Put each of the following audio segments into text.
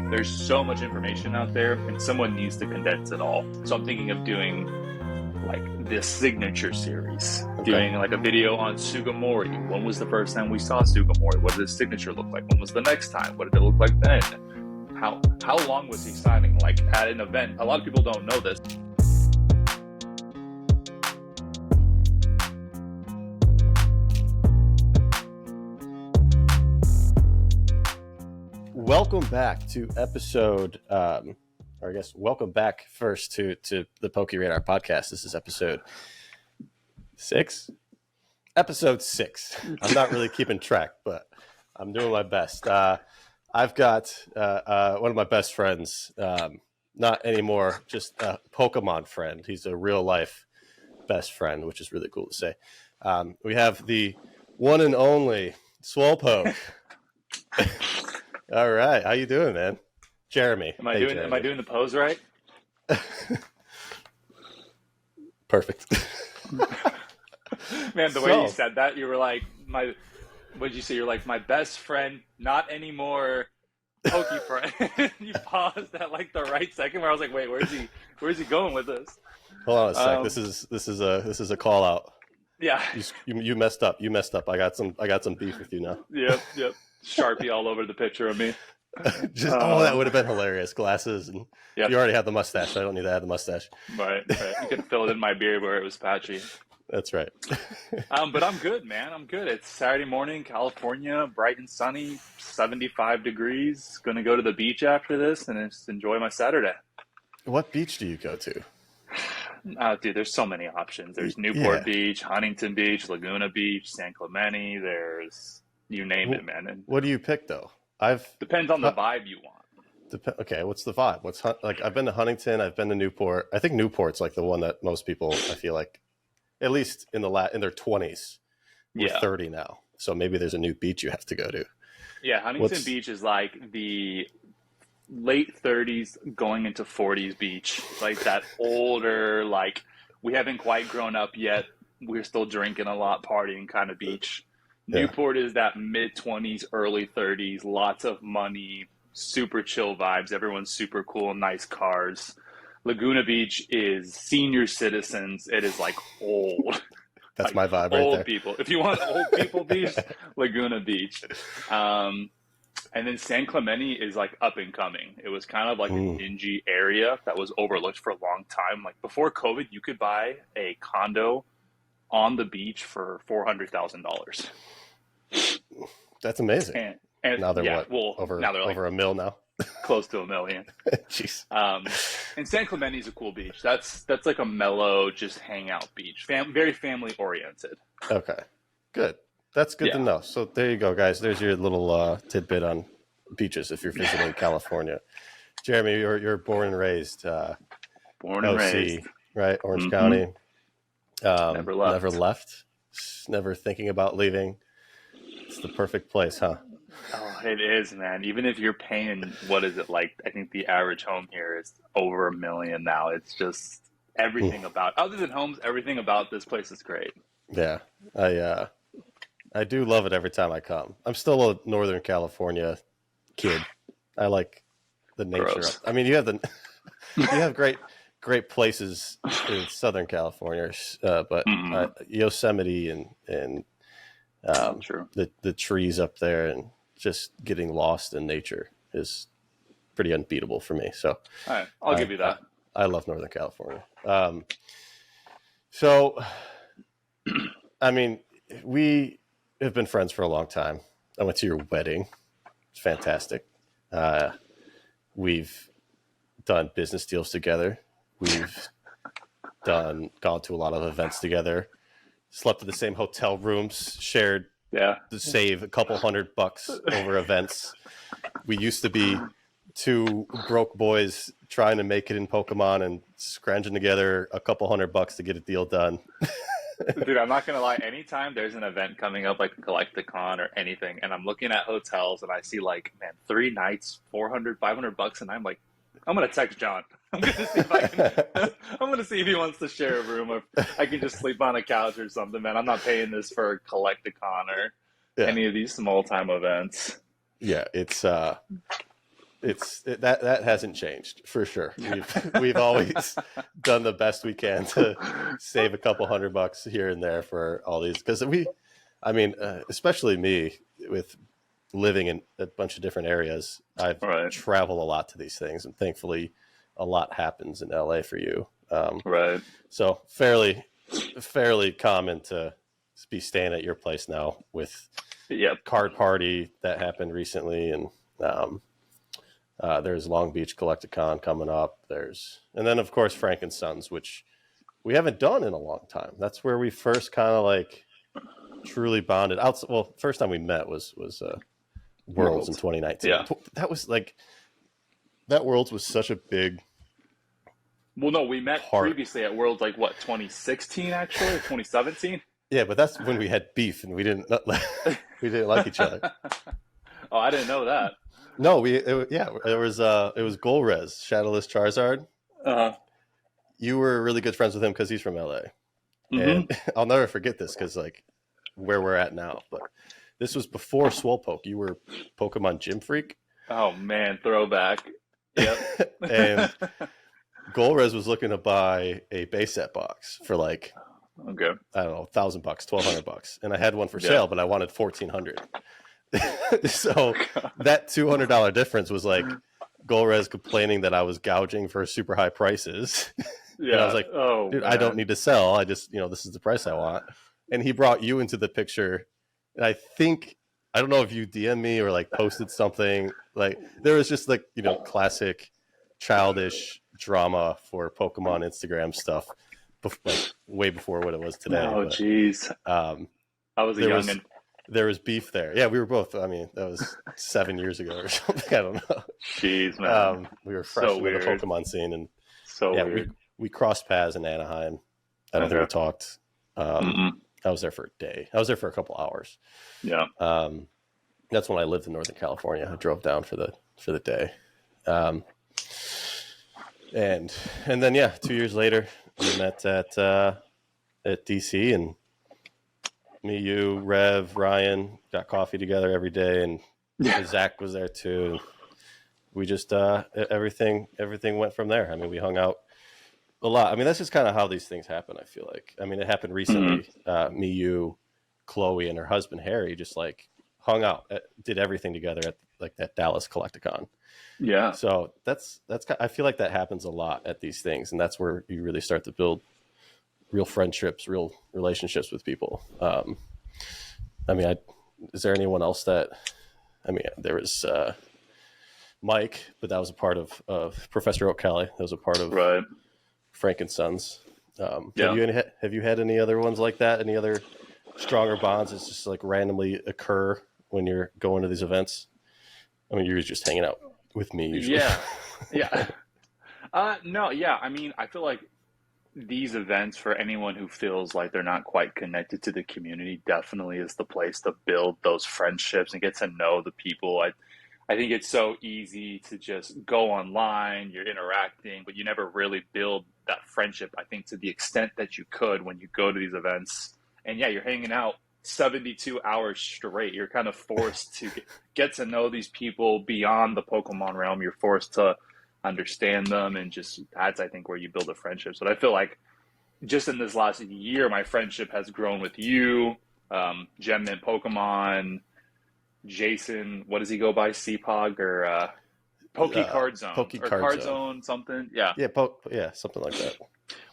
There's so much information out there, and someone needs to condense it all. So I'm thinking of doing like this signature series, doing like a video on Sugimori. When was the first time we saw Sugimori? What did his signature look like? When was the next time? What did it look like then? How long was he signing? Like at an event, a lot of people don't know this. Welcome back to episode, welcome back first to the PokeRadar podcast. This is episode 6. Episode 6. I'm not really keeping track, but I'm doing my best. I've got one of my best friends, not anymore, just a Pokemon friend. He's a real life best friend, which is really cool to say. We have the one and only Swolepoke. All right, how you doing, man? Jeremy. Am I doing the pose right? Perfect. Man, the way you said that, you were like what did you say? You're like my best friend, not anymore Poke friend. You paused at like the right second where I was like, wait, where's he going with this? Hold on a sec. This is a call out. Yeah. You messed up. I got some beef with you now. Yep. Sharpie all over the picture of me. That would have been hilarious. Glasses, and yep. You already have the mustache. So I don't need to add the mustache. Right. You could fill it in my beard where it was patchy. That's right. But I'm good, man. I'm good. It's Saturday morning, California, bright and sunny, 75 degrees. Going to go to the beach after this and just enjoy my Saturday. What beach do you go to? Dude, there's so many options. There's Newport Beach, Huntington Beach, Laguna Beach, San Clemente. There's you name it, man. And what do you pick though? Depends on the vibe you want. Okay, what's the vibe? I've been to Huntington, I've been to Newport. I think Newport's like the one that most people, I feel like, at least in their 20s, we're 30 now. So maybe there's a new beach you have to go to. Yeah, Huntington Beach is like the late 30s going into 40s beach. Like that older, like we haven't quite grown up yet. We're still drinking a lot, partying kind of beach. Yeah. Newport is that mid-20s, early 30s, lots of money, super chill vibes. Everyone's super cool, nice cars. Laguna Beach is senior citizens. It is like old. That's like my vibe right there. Old people. If you want old people beach, Laguna Beach. And then San Clemente is like up and coming. It was kind of like a dingy area that was overlooked for a long time. Like before COVID, you could buy a condo on the beach for $400,000. That's amazing. And now they're over $1 million now? Close to $1 million. Jeez. And San Clemente is a cool beach. That's like a mellow, just hangout beach. Very family oriented. Okay, good. That's good to know. So there you go, guys. There's your little tidbit on beaches if you're visiting California. Jeremy, you're born and raised. Raised. Right? Orange County. Never left. Never thinking about leaving. It's the perfect place, huh? Oh, it is, man. Even if you're paying, what is it like? I think the average home here is over $1 million now. It's just everything other than homes, everything about this place is great. Yeah, I do love it every time I come. I'm still a Northern California kid. I like the nature. I mean, you have great places in Southern California, but Yosemite and the trees up there and just getting lost in nature is pretty unbeatable for me. So all right, I'll give you that. I love Northern California. So, I mean, we have been friends for a long time. I went to your wedding. It's fantastic. We've done business deals together. We've gone to a lot of events together, slept in the same hotel rooms, shared to save a couple $100 over events. We used to be two broke boys trying to make it in Pokemon and scrounging together a couple $100 to get a deal done. Dude, I'm not going to lie. Anytime there's an event coming up like Collect-A-Con or anything, and I'm looking at hotels and I see like, man, 3 nights, $400, $500, and I'm like, I'm going to text John. I'm going to see if I'm going to see if he wants to share a room or if I can just sleep on a couch or something, man. I'm not paying this for Collect-A-Con or any of these small time events. Yeah, it's that hasn't changed for sure. We've always done the best we can to save a couple $100 here and there for all these, because especially me with living in a bunch of different areas, I've traveled a lot to these things, and thankfully a lot happens in LA for you. Right. So fairly common to be staying at your place now with card party that happened recently, and there's Long Beach Collecticon coming up. And then of course Frank and Sons, which we haven't done in a long time. That's where we first kind of like truly bonded. Well, first time we met was Worlds in 2019. Yeah. That was like, that Worlds was such a big. Well, no, we met previously at Worlds, like what, 2016 actually, or 2017? Yeah, but that's when we had beef and we didn't like each other. Oh, I didn't know that. No, it was Golrez, Shadowless Charizard. You were really good friends with him because he's from LA. And I'll never forget this because like where we're at now. But this was before Swolepoke. You were Pokemon Gym Freak. Oh man, throwback. Yep. And Golrez was looking to buy a base set box for like, I don't know, $1,000, $1,200, and I had one for sale, but I wanted $1,400. So that $200 difference was like Golrez complaining that I was gouging for super high prices. Yeah. And I was like, dude, man, I don't need to sell. I just, this is the price I want. And he brought you into the picture. And I don't know if you DM me or like posted something. Like there was just like, classic childish drama for Pokemon Instagram stuff, like way before what it was today. Oh, jeez. I was a youngin'. There was beef there. Yeah, we were both. I mean, that was 7 years ago or something. I don't know. Jeez, man. We were fresh in the Pokemon scene, and weird. We crossed paths in Anaheim. I don't think we talked. I was there for a day. I was there for a couple hours. Yeah. That's when I lived in Northern California. I drove down for the day. And then 2 years later, we met at DC, and me, you, Rev, Ryan got coffee together every day, and Zach was there too. We just everything went from there. I mean, we hung out a lot. I mean, that's just kind of how these things happen, I feel like. I mean, it happened recently. Me, you, Chloe, and her husband Harry just like hung out, did everything together at like that Dallas Collecticon. Yeah. So that's I feel like that happens a lot at these things, and that's where you really start to build real friendships, real relationships with people. Is there anyone else that? I mean, there was Mike, but that was a part of Professor O'Kelly. That was a part of Frank and Sons. Have you had any other ones like that? Any other stronger bonds that just like randomly occur when you're going to these events? I mean, you're just hanging out with me usually. Yeah. No, yeah. I mean, I feel like these events, for anyone who feels like they're not quite connected to the community, definitely is the place to build those friendships and get to know the people. I think it's so easy to just go online, you're interacting, but you never really build that friendship, I think, to the extent that you could when you go to these events. And you're hanging out 72 hours straight. You're kind of forced to get to know these people beyond the Pokemon realm. You're forced to understand them, and just that's, I think, where you build a friendship. So I feel like just in this last year, my friendship has grown with you, Gemmint Pokemon, Jason, what does he go by? CPOG or Card Zone? Card Zone, something. Yeah, something like that.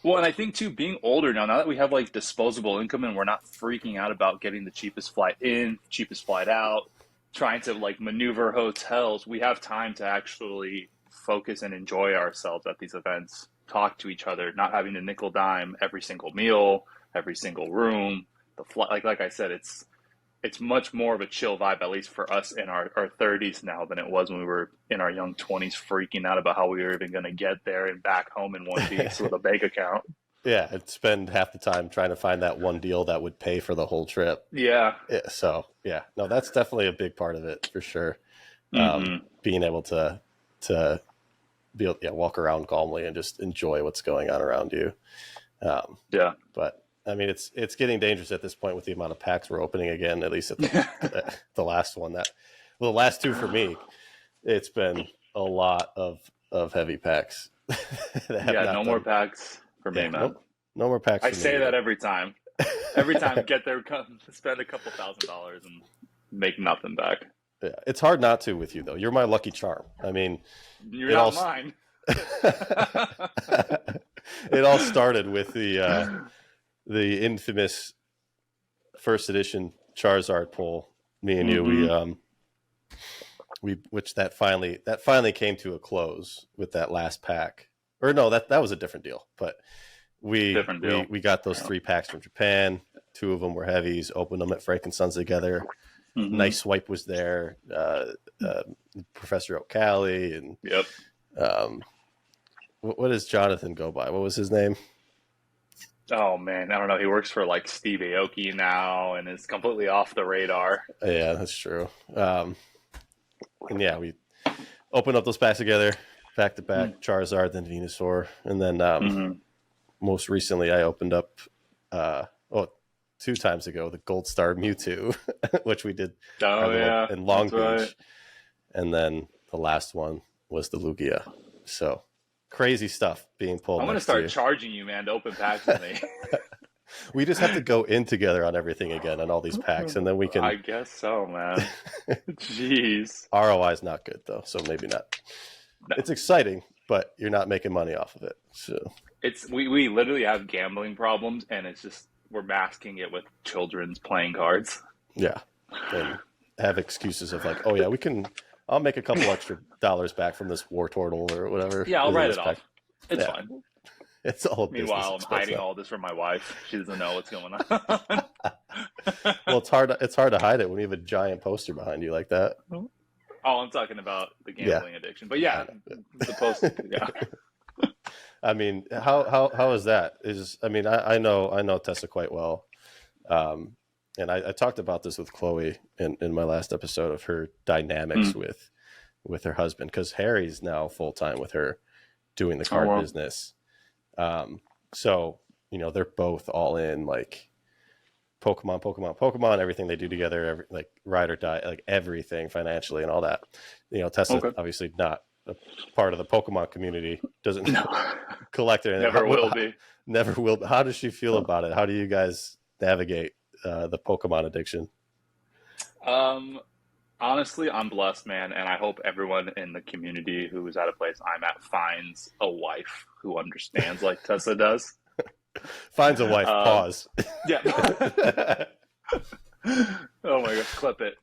Well, and I think too, being older now that we have like disposable income and we're not freaking out about getting the cheapest flight in, cheapest flight out, trying to like maneuver hotels, we have time to actually focus and enjoy ourselves at these events, talk to each other, not having to nickel dime every single meal, every single room. The flight, like I said, it's much more of a chill vibe, at least for us in our 30s now, than it was when we were in our young 20s, freaking out about how we were even going to get there and back home in one piece with a bank account. Yeah, I'd spend half the time trying to find that one deal that would pay for the whole trip. Yeah. So, no, that's definitely a big part of it for sure. Being able to be able to walk around calmly and just enjoy what's going on around you. But I mean, it's getting dangerous at this point with the amount of packs we're opening again, at least at the last one. The last two for me, it's been a lot of heavy packs. No more packs for me, man. No more packs. I say that every time. Every time, get there, spend a couple $1,000s and make nothing back. Yeah, it's hard not to with you though. You're my lucky charm. I mean, you're not mine. It all started with the infamous first edition Charizard pull. Me and you, that finally came to a close with that last pack. Or no, that was a different deal. But we got those 3 packs from Japan. 2 of them were heavies. Opened them at Frank and Sons together. Nice Swipe was there. Professor O'Calley and what does Jonathan go by? What was his name? Oh man, I don't know. He works for like Steve Aoki now, and is completely off the radar. Yeah, that's true. And yeah, we opened up those packs together, back to back. Charizard, then Venusaur, and then most recently I opened up 2 times ago the Gold Star Mewtwo, which we did in Long Beach, right. And then the last one was the Lugia. So crazy stuff being pulled. I'm going to start charging you, man, to open packs with me. We just have to go in together on everything again on all these packs, and then we can. I guess so, man. Jeez. ROI is not good though, so maybe not. No. It's exciting, but you're not making money off of it. So we literally have gambling problems, and it's just we're masking it with children's playing cards. Yeah, and have excuses of like, oh yeah, I'll make a couple extra dollars back from this War Turtle or whatever. Yeah, I'll write it off. It's fine. It's all. Meanwhile, I'm hiding all this from my wife. She doesn't know what's going on. Well, it's hard to hide it when you have a giant poster behind you like that. Oh, I'm talking about the gambling addiction. But yeah, the poster. Yeah. I mean, how is that? I know Tessa quite well, and I talked about this with Chloe in my last episode of her dynamics with her husband, because Harry's now full time with her doing the card business. So they're both all in like Pokemon, everything they do together, like ride or die, like everything financially and all that. Tessa obviously not a part of the Pokemon community, doesn't collect it. Never will be. How does she feel about it? How do you guys navigate the Pokemon addiction? Honestly, I'm blessed, man, and I hope everyone in the community who is at a place I'm at finds a wife who understands like Tessa does. Finds a wife. Pause. Yeah. Oh my gosh, clip it.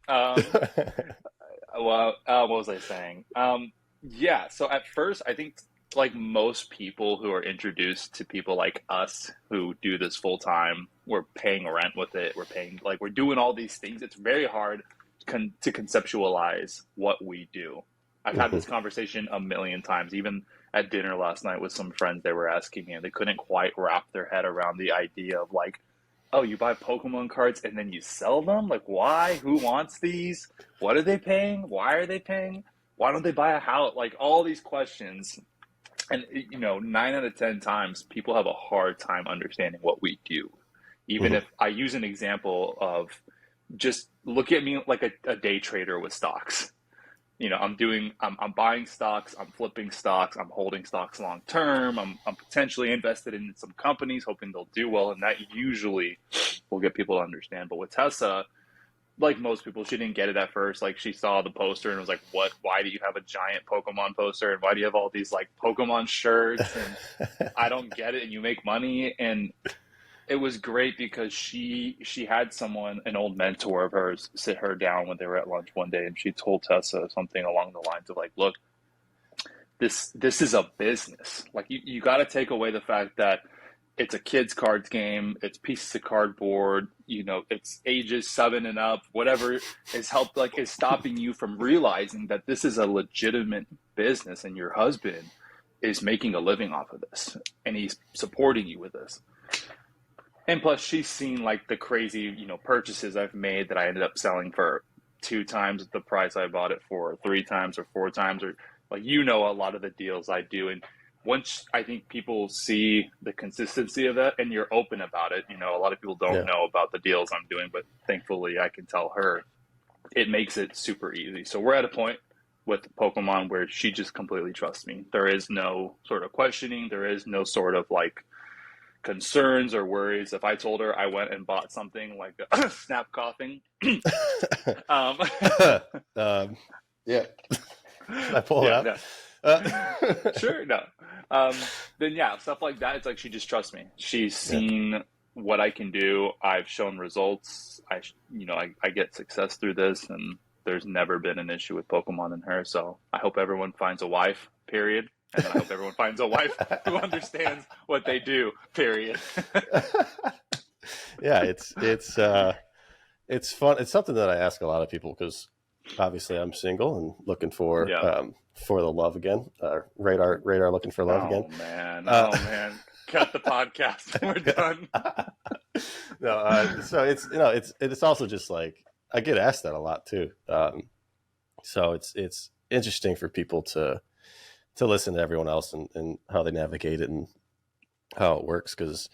What was I saying? Yeah. So at first, I think like most people who are introduced to people like us who do this full time, we're paying rent with it. We're doing all these things. It's very hard to conceptualize what we do. I've had this conversation a million times, even at dinner last night with some friends. They were asking me, and they couldn't quite wrap their head around the idea of like, oh, you buy Pokemon cards and then you sell them? Like, why? Who wants these? What are they paying? Why are they paying? Why don't they buy a house? Like all these questions. And 9 out of 10 times people have a hard time understanding what we do. Even if I use an example of just look at me like a day trader with stocks. I'm buying stocks, I'm flipping stocks, I'm holding stocks long term, I'm potentially invested in some companies hoping they'll do well, and that usually will get people to understand. But with Tessa, like most people, she didn't get it at first. Like she saw the poster and was like, what? Why do you have a giant Pokemon poster? And why do you have all these like Pokemon shirts? And I don't get it. And you make money. And it was great because she had an old mentor of hers, sit her down when they were at lunch one day, and she told Tessa something along the lines of like, look, this is a business. Like you got to take away the fact that it's a kid's cards game, it's pieces of cardboard, it's ages 7 and up, whatever is stopping you from realizing that this is a legitimate business and your husband is making a living off of this and he's supporting you with this. And plus, she's seen like the crazy, purchases I've made that I ended up selling for 2 times the price I bought it for, 3 times or 4 times, or like, a lot of the deals I do. And once I think people see the consistency of that and you're open about it, a lot of people don't know about the deals I'm doing, but thankfully I can tell her, it makes it super easy. So we're at a point with Pokemon where she just completely trusts me. There is no sort of questioning. There is no sort of like concerns or worries. If I told her I went and bought something like snap coughing, um, yeah. Should I pull it yeah, up? no. Sure, no. Then yeah, stuff like that. It's like she just trusts me. She's seen what I can do. I've shown results. I get success through this, and there's never been an issue with Pokemon and her. So I hope everyone finds a wife. Period. And I hope everyone finds a wife who understands what they do. Period. Yeah, it's fun. It's something that I ask a lot of people because obviously I'm single and looking for the love again. Radar looking for love again. Oh man, cut the podcast. We're done. No, so it's also just like I get asked that a lot too. So it's interesting for people to listen to everyone else and how they navigate it and how it works because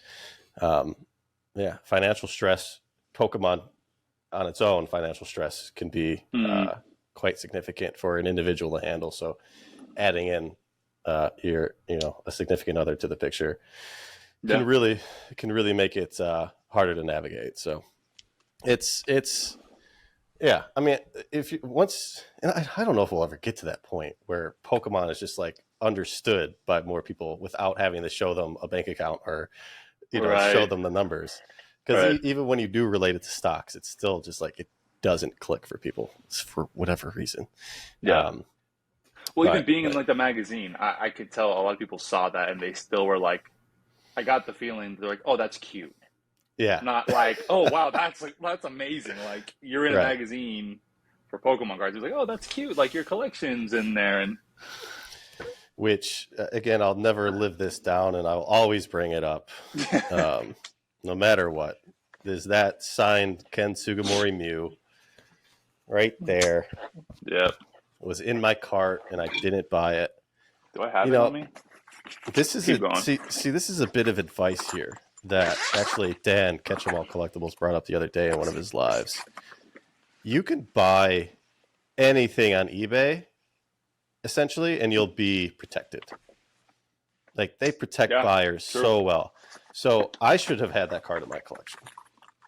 financial stress, Pokemon on its own, financial stress can be quite significant for an individual to handle. So adding in a significant other to the picture can really make it harder to navigate. So it's I mean, if you once, and I don't know if we'll ever get to that point where Pokemon is just like understood by more people without having to show them a bank account or show them the numbers. Because even when you do relate it to stocks, it's still just like it doesn't click for people for whatever reason. Yeah. Even being in like the magazine, I could tell a lot of people saw that and they still were like, I got the feeling they're like, oh, that's cute. Yeah. Not like, oh wow, that's amazing. Like you're in a magazine for Pokemon cards. It's like, oh, that's cute. Like your collection's in there, and which again, I'll never live this down, and I'll always bring it up, no matter what. There's that signed Ken Sugimori Mew right there. Yep. It was in my cart, and I didn't buy it. Do I have it on me? This is this is a bit of advice here that actually Dan Catch 'em All Collectibles brought up the other day in one of his lives. You can buy anything on eBay, essentially, and you'll be protected. Like they protect buyers so well. So I should have had that card in my collection.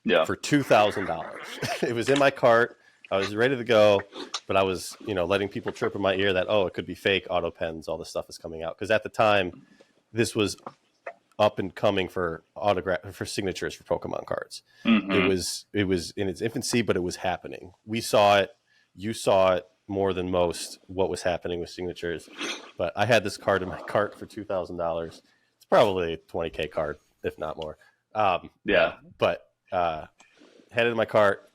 Yeah. For $2,000. It was in my cart. I was ready to go, but I was, letting people chirp in my ear that, it could be fake auto pens. All this stuff is coming out. Because at the time, this was up and coming for signatures for Pokemon cards. Mm-hmm. It was in its infancy, but it was happening. We saw it. You saw it more than most. What was happening with signatures? But I had this card in my cart for $2,000. It's probably a $20K card, if not more. But had it in my cart.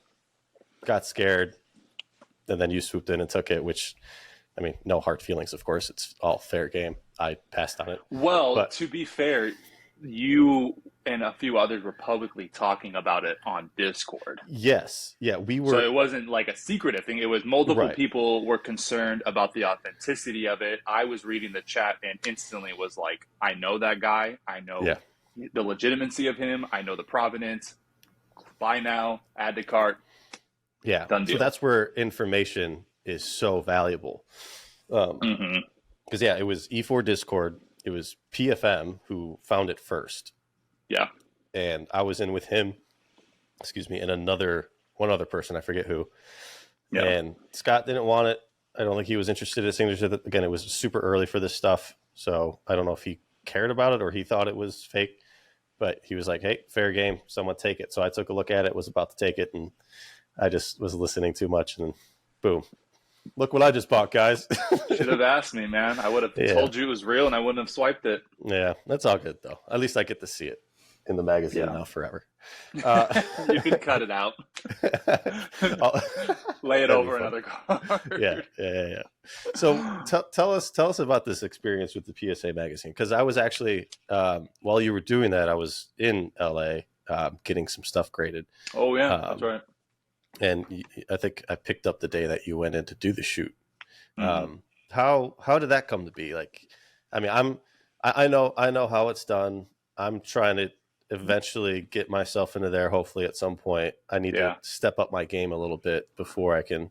Got scared, and then you swooped in and took it, which, I mean, no hard feelings, of course. It's all fair game. I passed on it. Well, to be fair, you and a few others were publicly talking about it on Discord. Yes. Yeah, we were. So it wasn't like a secretive thing. It was multiple people were concerned about the authenticity of it. I was reading the chat and instantly was like, I know that guy. I know the legitimacy of him. I know the provenance. Buy now, add to cart. Yeah, so that's where information is so valuable. Because, it was E4 Discord. It was PFM who found it first. Yeah. And I was in with him, and one other person, I forget who. Yeah. And Scott didn't want it. I don't think he was interested in signature. Again, it was super early for this stuff. So I don't know if he cared about it or he thought it was fake. But he was like, hey, fair game. Someone take it. So I took a look at it, was about to take it, and I just was listening too much, and boom. Look what I just bought, guys. Should have asked me, man. I would have told you it was real, and I wouldn't have swiped it. Yeah, that's all good, though. At least I get to see it in the magazine now forever. You can cut it out. Lay it over another card. Yeah. So tell us about this experience with the PSA Magazine, because I was actually, while you were doing that, I was in LA getting some stuff graded. Oh, yeah, that's right. And I think I picked up the day that you went in to do the shoot. Mm-hmm. How did that come to be? Like, I mean, I know how it's done. I'm trying to eventually get myself into there. Hopefully, at some point, I need to step up my game a little bit before I can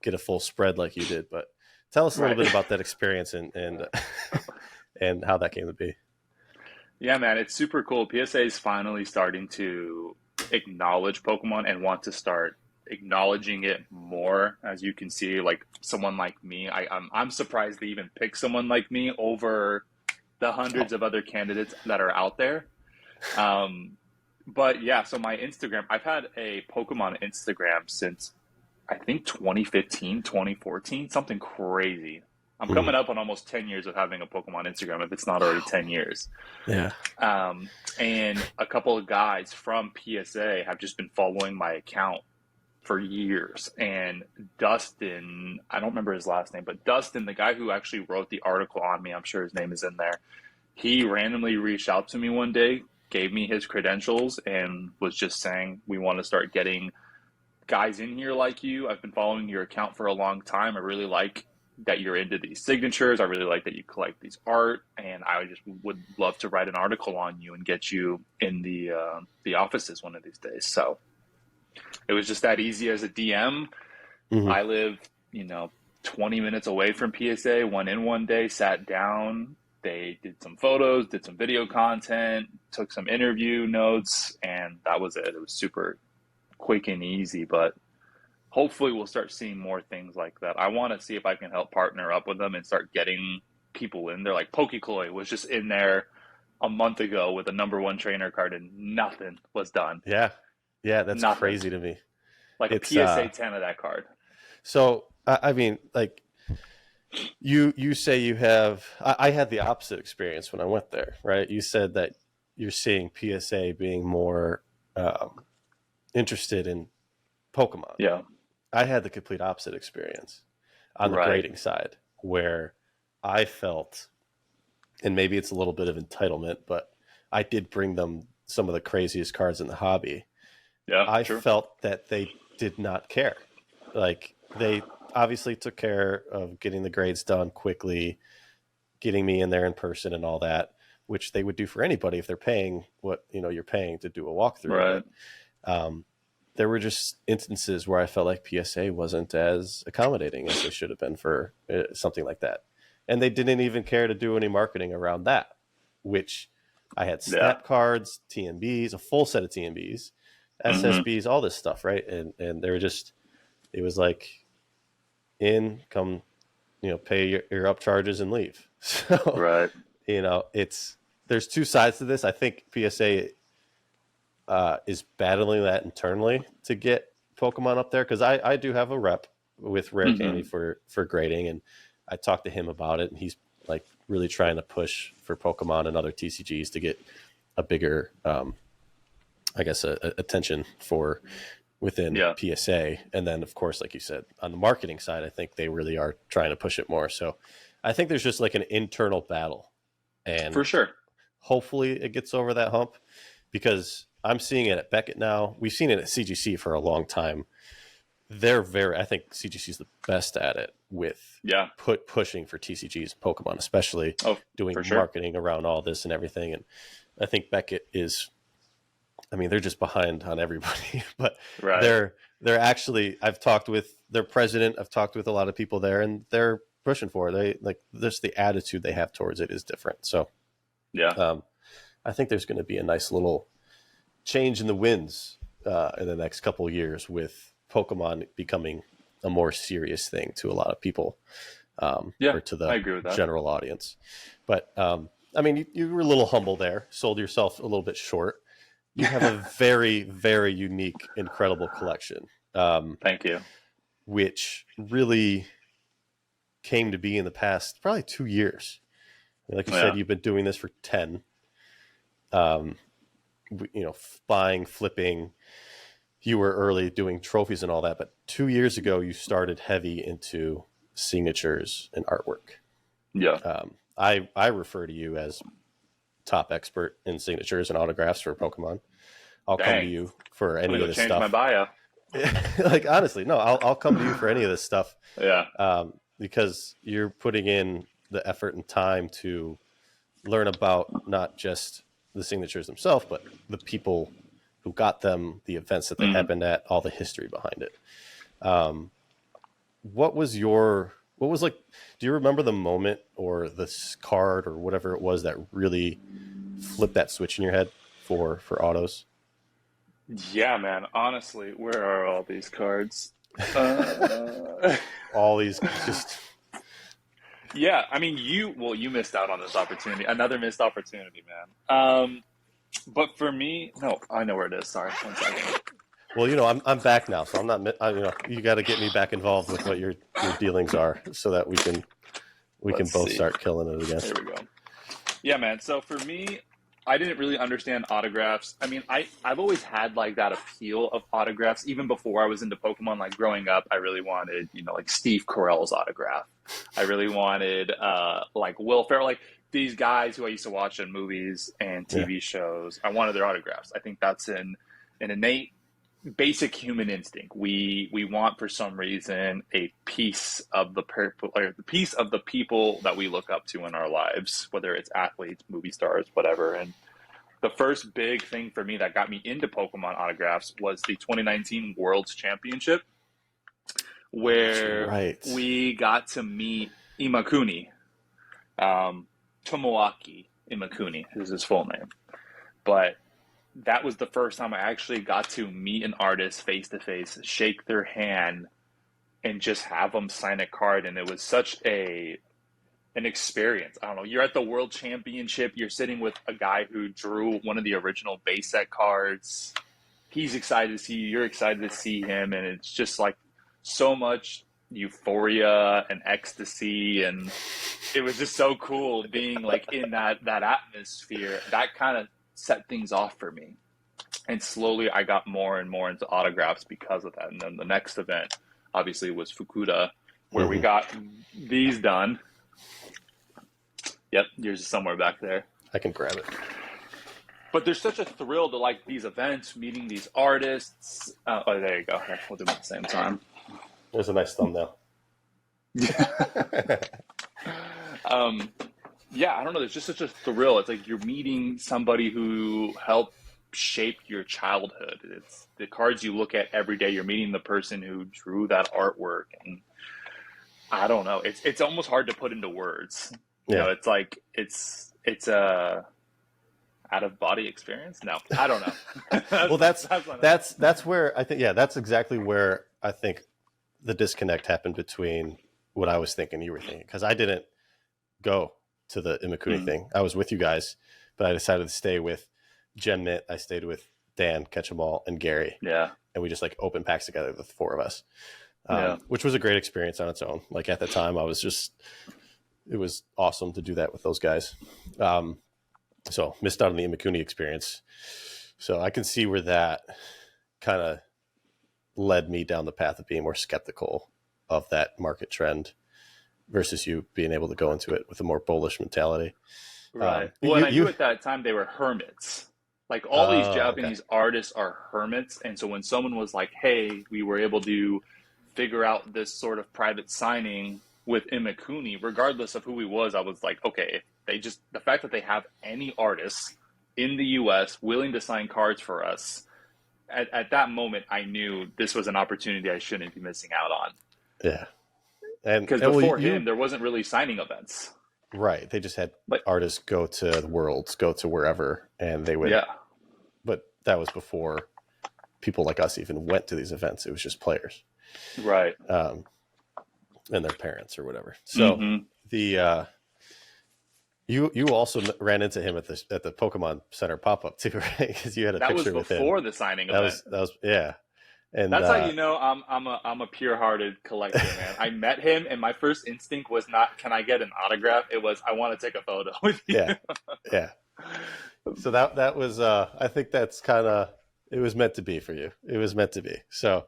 get a full spread like you did. But Tell us a little bit about that experience and and how that came to be. Yeah, man, it's super cool. PSA is finally starting to acknowledge Pokemon and want to start acknowledging it more. As you can see, like someone like me, I'm surprised they even pick someone like me over the hundreds of other candidates that are out there. But yeah, so my Instagram, I've had a Pokemon Instagram since I think 2015, 2014, something crazy. I'm coming up on almost 10 years of having a Pokemon Instagram, if it's not already 10 years. Yeah. And a couple of guys from PSA have just been following my account for years. And Dustin, I don't remember his last name, but Dustin, the guy who actually wrote the article on me, I'm sure his name is in there. He randomly reached out to me one day, gave me his credentials, and was just saying, we want to start getting guys in here like you. I've been following your account for a long time. I really like that you're into these signatures. I really like that you collect these art, and I just would love to write an article on you and get you in the offices one of these days. So it was just that easy as a DM. I live, 20 minutes away from PSA. Went in one day, sat down. They did some photos, did some video content, took some interview notes, and that was it. It was super quick and easy, but hopefully we'll start seeing more things like that. I want to see if I can help partner up with them and start getting people in there. Like PokeCloy was just in there a month ago with a #1 trainer card and nothing was done. Yeah, that's crazy to me. Like it's, a PSA 10 of that card. So I mean, like you say you have. I had the opposite experience when I went there, right? You said that you're seeing PSA being more interested in Pokemon. Yeah. I had the complete opposite experience on the grading side, where I felt, and maybe it's a little bit of entitlement, but I did bring them some of the craziest cards in the hobby. Yeah, I felt that they did not care. Like, they obviously took care of getting the grades done quickly, getting me in there in person and all that, which they would do for anybody if they're paying what you're paying to do a walkthrough. Right. There were just instances where I felt like PSA wasn't as accommodating as they should have been for something like that. And they didn't even care to do any marketing around that, which I had snap cards, TMBs, a full set of TMBs, SSBs, all this stuff, right? And they were just, it was like, come, pay your upcharges and leave. So, there's two sides to this. I think PSA is battling that internally to get Pokemon up there, because I do have a rep with Rare Candy for grading, and I talked to him about it, and he's like really trying to push for Pokemon and other TCGs to get a bigger, attention for within PSA. And then, of course, like you said, on the marketing side, I think they really are trying to push it more. So I think there's just like an internal battle, and for sure, hopefully it gets over that hump, because I'm seeing it at Beckett now. We've seen it at CGC for a long time. I think CGC is the best at it with pushing for TCGs, Pokemon, especially doing marketing around all this and everything. And I think Beckett is, they're just behind on everybody, but they're actually, I've talked with their president. I've talked with a lot of people there, and they're pushing for it. Just the attitude they have towards it is different. So I think there's going to be a nice little change in the winds in the next couple of years, with Pokemon becoming a more serious thing to a lot of people, or to the general audience. But you were a little humble there, sold yourself a little bit short. You have a very, very unique, incredible collection. Thank you. Which really came to be in the past probably 2 years. Like you said, you've been doing this for 10. Buying, flipping, you were early doing trophies and all that, but 2 years ago you started heavy into signatures and artwork. I refer to you as top expert in signatures and autographs for Pokemon. I'll come to you for any of this stuff. My bio. Honestly, no, I'll come to you for any of this stuff. Because you're putting in the effort and time to learn about not just the signatures themselves, but the people who got them, the events that they happened at, all the history behind it. What was your What was like? Do you remember the moment or this card or whatever it was that really flipped that switch in your head for autos? Yeah, man. Honestly, where are all these cards? Uh, All these just yeah, I mean, you missed out on this opportunity. Another missed opportunity, man. But for me, no, I know where it is. Sorry, 1 second. well, I'm back now, so I'm not. You got to get me back involved with what your dealings are, so that we can Let's both see. start killing it again. There we go. Yeah, man. So for me, I didn't really understand autographs. I mean, I've always had like that appeal of autographs. Even before I was into Pokemon, like growing up, I really wanted, like Steve Carell's autograph. I really wanted like Will Ferrell, like these guys who I used to watch in movies and TV shows. I wanted their autographs. I think that's an innate basic human instinct. We want for some reason a piece of the piece of the people that we look up to in our lives, whether it's athletes, movie stars, whatever. And the first big thing for me that got me into Pokemon autographs was the 2019 World's Championship, where we got to meet Imakuni, Tomoaki Imakuni is his full name, but that was the first time I actually got to meet an artist face to face, shake their hand, and just have them sign a card. And it was such an experience. I don't know. You're at the World Championship. You're sitting with a guy who drew one of the original base set cards. He's excited to see you. You're excited to see him. And it's just like so much euphoria and ecstasy. And it was just so cool being like in that atmosphere. That kind of set things off for me, and slowly I got more and more into autographs because of that. And then the next event obviously was Fukuda, where we got these done. Yep, yours is somewhere back there. I can grab it. But there's such a thrill to like these events, meeting these artists. Oh, there you go. Here, we'll do them at the same time. There's a nice thumbnail. Yeah, I don't know. There's just such a thrill. It's like you're meeting somebody who helped shape your childhood. It's the cards you look at every day. You're meeting the person who drew that artwork, and I don't know. It's almost hard to put into words. It's like it's a out of body experience. No, I don't know. Well, that's where I think. Yeah, that's exactly where I think the disconnect happened between what I was thinking, you were thinking, because I didn't go to the Imakuni thing. I was with you guys, but I decided to stay with Gem Mint. I stayed with Dan, Ketchumall, and Gary. Yeah. And we just like opened packs together, the four of us, which was a great experience on its own. Like at the time it was awesome to do that with those guys. So missed out on the Imakuni experience. So I can see where that kind of led me down the path of being more skeptical of that market trend versus you being able to go into it with a more bullish mentality. Right. Well, I knew at that time they were hermits. Like all these Japanese artists are hermits. And so when someone was like, hey, we were able to figure out this sort of private signing with Imakuni, regardless of who he was, I was like, okay, the fact that they have any artists in the US willing to sign cards for us, at that moment, I knew this was an opportunity I shouldn't be missing out on. Yeah. Because before him, there wasn't really signing events. Right. They just had artists go to the Worlds, go to wherever, and they would. Yeah. But that was before people like us even went to these events. It was just players. Right. And their parents or whatever. So you also ran into him at the Pokemon Center pop-up too, right? Because you had a picture with him. That was before the signing event. That was yeah. And that's how you know I'm a pure-hearted collector, man. I met him, and my first instinct was not, can I get an autograph? It was, I want to take a photo with you. Yeah. So that was, I think that's kind of, it was meant to be for you. It was meant to be. So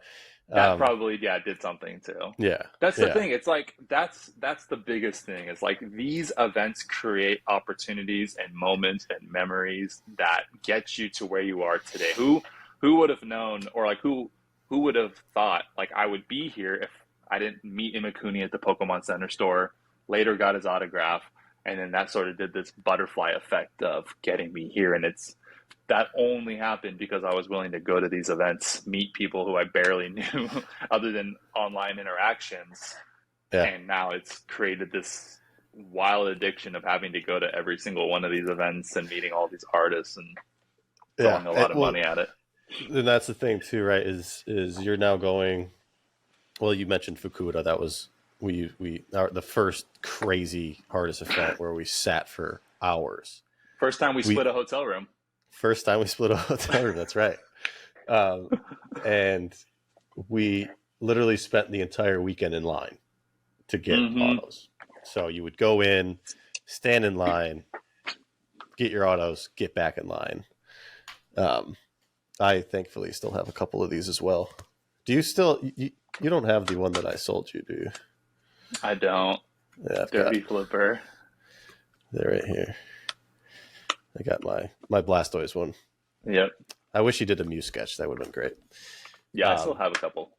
that probably, did something too. Yeah. That's the thing. It's like, that's the biggest thing. It's like these events create opportunities and moments and memories that get you to where you are today. Who would have known, or like who would have thought like I would be here if I didn't meet Imakuni at the Pokemon Center store, later got his autograph, and then that sort of did this butterfly effect of getting me here. And that only happened because I was willing to go to these events, meet people who I barely knew other than online interactions, Yeah. And now it's created this wild addiction of having to go to every single one of these events and meeting all these artists and throwing a lot of money at it. And that's the thing too, right? Is you're now going. Well, you mentioned Fukuda. That was the first crazy artist event where we sat for hours. First time we split a hotel room. First time we split a hotel room. That's right. And we literally spent the entire weekend in line to get autos. So you would go in, stand in line, get your autos, get back in line. I thankfully still have a couple of these as well. Do you still? You don't have the one that I sold you, do you? I don't. Yeah, Dirty Flipper. They're right here. I got my Blastoise one. Yep. I wish you did a Mew sketch. That would have been great. Yeah, I still have a couple.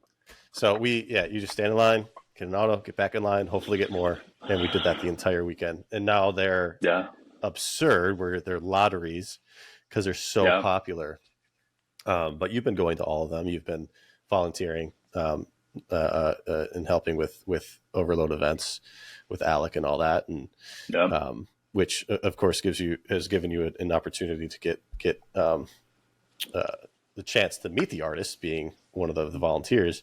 So you just stand in line, get an auto, get back in line, hopefully get more. And we did that the entire weekend. And now they're absurd where they're lotteries because they're so popular. But you've been going to all of them. You've been volunteering and helping with overload events with Alec and all that. And which of course has given you an opportunity to get the chance to meet the artist, being one of the volunteers.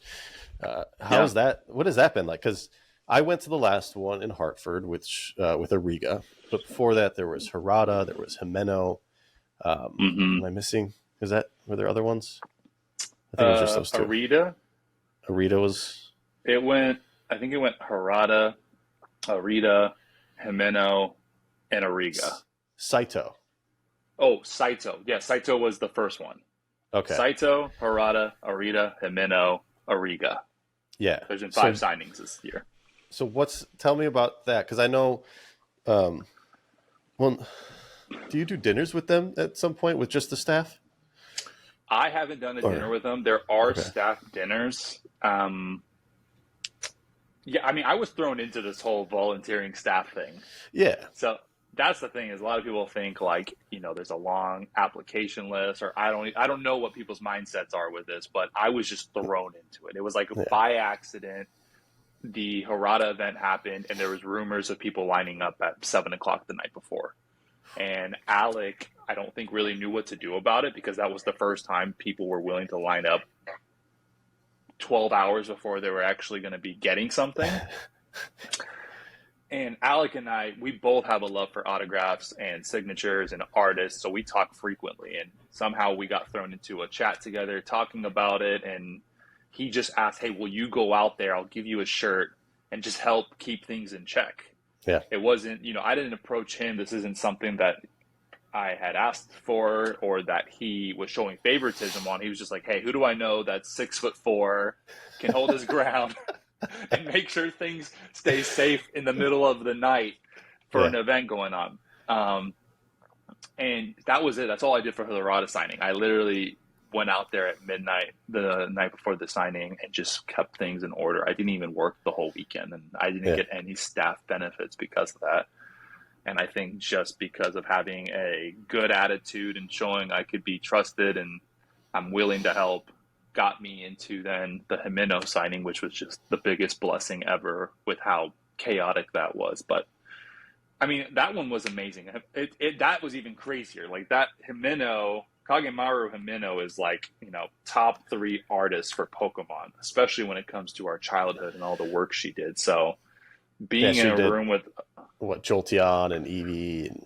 How's that? What has that been like? Because I went to the last one in Hartford, which with Ariga, but before that there was Harada, there was Himeno. Am I missing? Were there other ones? I think it was just those two. Arita was. I think it went Harada, Arita, Himeno, and Ariga. Saito. Oh, Saito. Yeah, Saito was the first one. Okay. Saito, Harada, Arita, Himeno, Ariga. Yeah. There's been 5 signings this year. So tell me about that, because I know, do you do dinners with them at some point with just the staff? I haven't done a dinner with them. There are staff dinners. I mean, I was thrown into this whole volunteering staff thing. Yeah. So that's the thing, is a lot of people think like, there's a long application list, or I don't know what people's mindsets are with this, but I was just thrown into it. It was like by accident. The Harada event happened and there was rumors of people lining up at 7:00 the night before. And Alec, I don't think really knew what to do about it, because that was the first time people were willing to line up 12 hours before they were actually going to be getting something. And Alec and I, we both have a love for autographs and signatures and artists, so we talk frequently. And somehow we got thrown into a chat together talking about it, and he just asked, hey, will you go out there? I'll give you a shirt and just help keep things in check. Yeah. It wasn't, I didn't approach him. This isn't something that I had asked for or that he was showing favoritism on. He was just like, hey, who do I know that's 6'4", can hold his ground and make sure things stay safe in the middle of the night for an event going on. And that was it. That's all I did for the Harada signing. I literally went out there at midnight the night before the signing and just kept things in order. I didn't even work the whole weekend, and I didn't get any staff benefits because of that. And I think just because of having a good attitude and showing I could be trusted and I'm willing to help got me into then the Himeno signing, which was just the biggest blessing ever with how chaotic that was. But I mean, that one was amazing. That was even crazier. Like that Himeno, Kagemaru Himeno is like, top 3 artists for Pokemon, especially when it comes to our childhood and all the work she did. So being in a room with Jolteon and Eevee and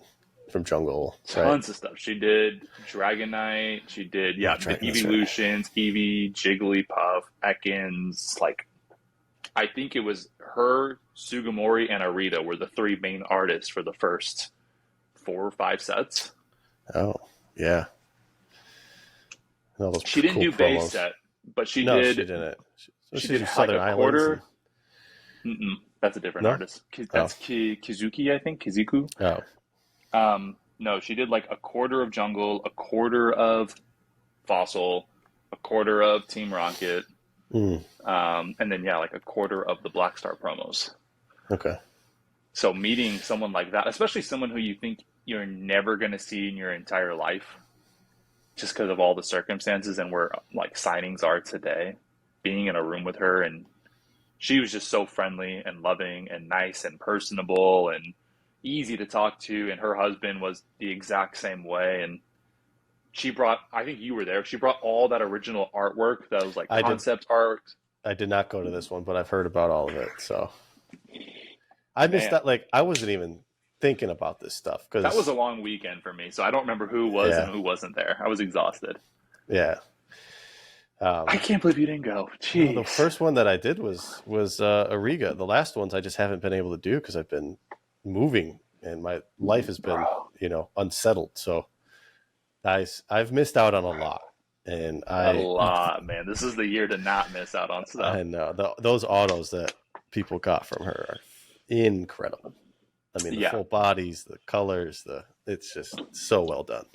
from Jungle, tons of stuff. She did Dragonite. She did the Eeveelutions, Eevee, Jigglypuff, Ekans. Like, I think it was her, Sugimori, and Arita were the 3 main artists for the first 4 or 5 sets. Oh, yeah. She didn't do base set, but she did. She didn't. She did like a quarter. That's a different artist. That's Kizuki, I think. Kizuku. Oh. No, she did like a quarter of Jungle, a quarter of Fossil, a quarter of Team Rocket, and then like a quarter of the Black Star promos. Okay. So meeting someone like that, especially someone who you think you're never going to see in your entire life, just because of all the circumstances and where like signings are today, being in a room with her and she was just so friendly and loving and nice and personable and easy to talk to. And her husband was the exact same way. And she brought, I think you were there, she brought all that original artwork that was like concept art. I did not go to this one, but I've heard about all of it. So I missed that. Like, I wasn't even thinking about this stuff because that was a long weekend for me. So I don't remember who was and who wasn't there. I was exhausted. Yeah. I can't believe you didn't go. Jeez. The first one that I did was Ariga. The last ones I just haven't been able to do because I've been moving and my life has been, unsettled. So I've missed out on a lot. And a lot, man. This is the year to not miss out on stuff. I know. Those autos that people got from her are incredible. I mean, the full bodies, the colors, it's just so well done.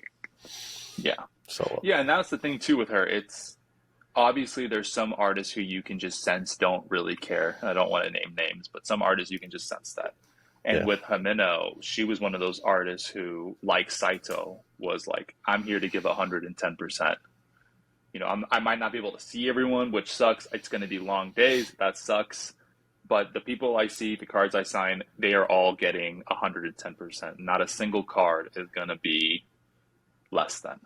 Yeah. So well. Yeah, and that's the thing too with her. It's obviously there's some artists who you can just sense don't really care. I don't want to name names, but some artists you can just sense that. And with Himeno, she was one of those artists who, like Saito, was like, I'm here to give 110%. I might not be able to see everyone, which sucks. It's going to be long days. That sucks. But the people I see, the cards I sign, they are all getting 110%. Not a single card is going to be less than.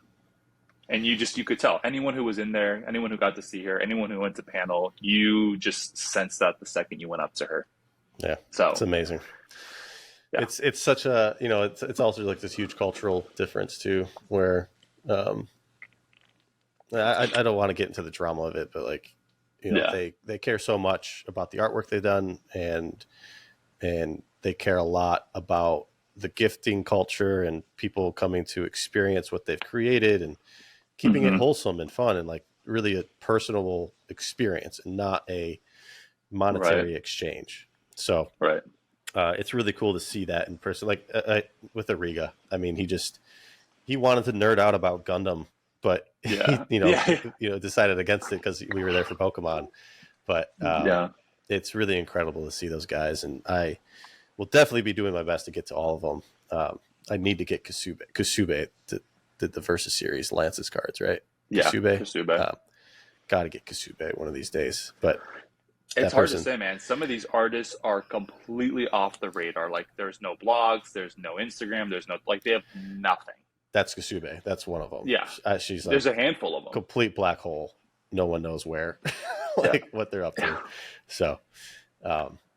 And you could tell. Anyone who was in there, anyone who got to see her, anyone who went to panel, you just sensed that the second you went up to her. Yeah. So it's amazing. Yeah. It's such a, it's also like this huge cultural difference too, where I don't want to get into the drama of it, but like, they care so much about the artwork they've done and they care a lot about the gifting culture and people coming to experience what they've created and keeping it wholesome and fun and like really a personal experience and not a monetary exchange. So it's really cool to see that in person. Like with Ariga, I mean, he wanted to nerd out about Gundam, but he decided against it because we were there for Pokemon. But it's really incredible to see those guys, and I will definitely be doing my best to get to all of them. I need to get Kasube did the Versus Series Lance's cards, right? Yeah, Kasube. Got to get Kasube one of these days, but it's hard to say, man. Some of these artists are completely off the radar. Like, there's no blogs, there's no Instagram, they have nothing. That's Kasube. That's one of them. Yeah. She's like, there's a handful of them. Complete black hole. No one knows where, what they're up to. So,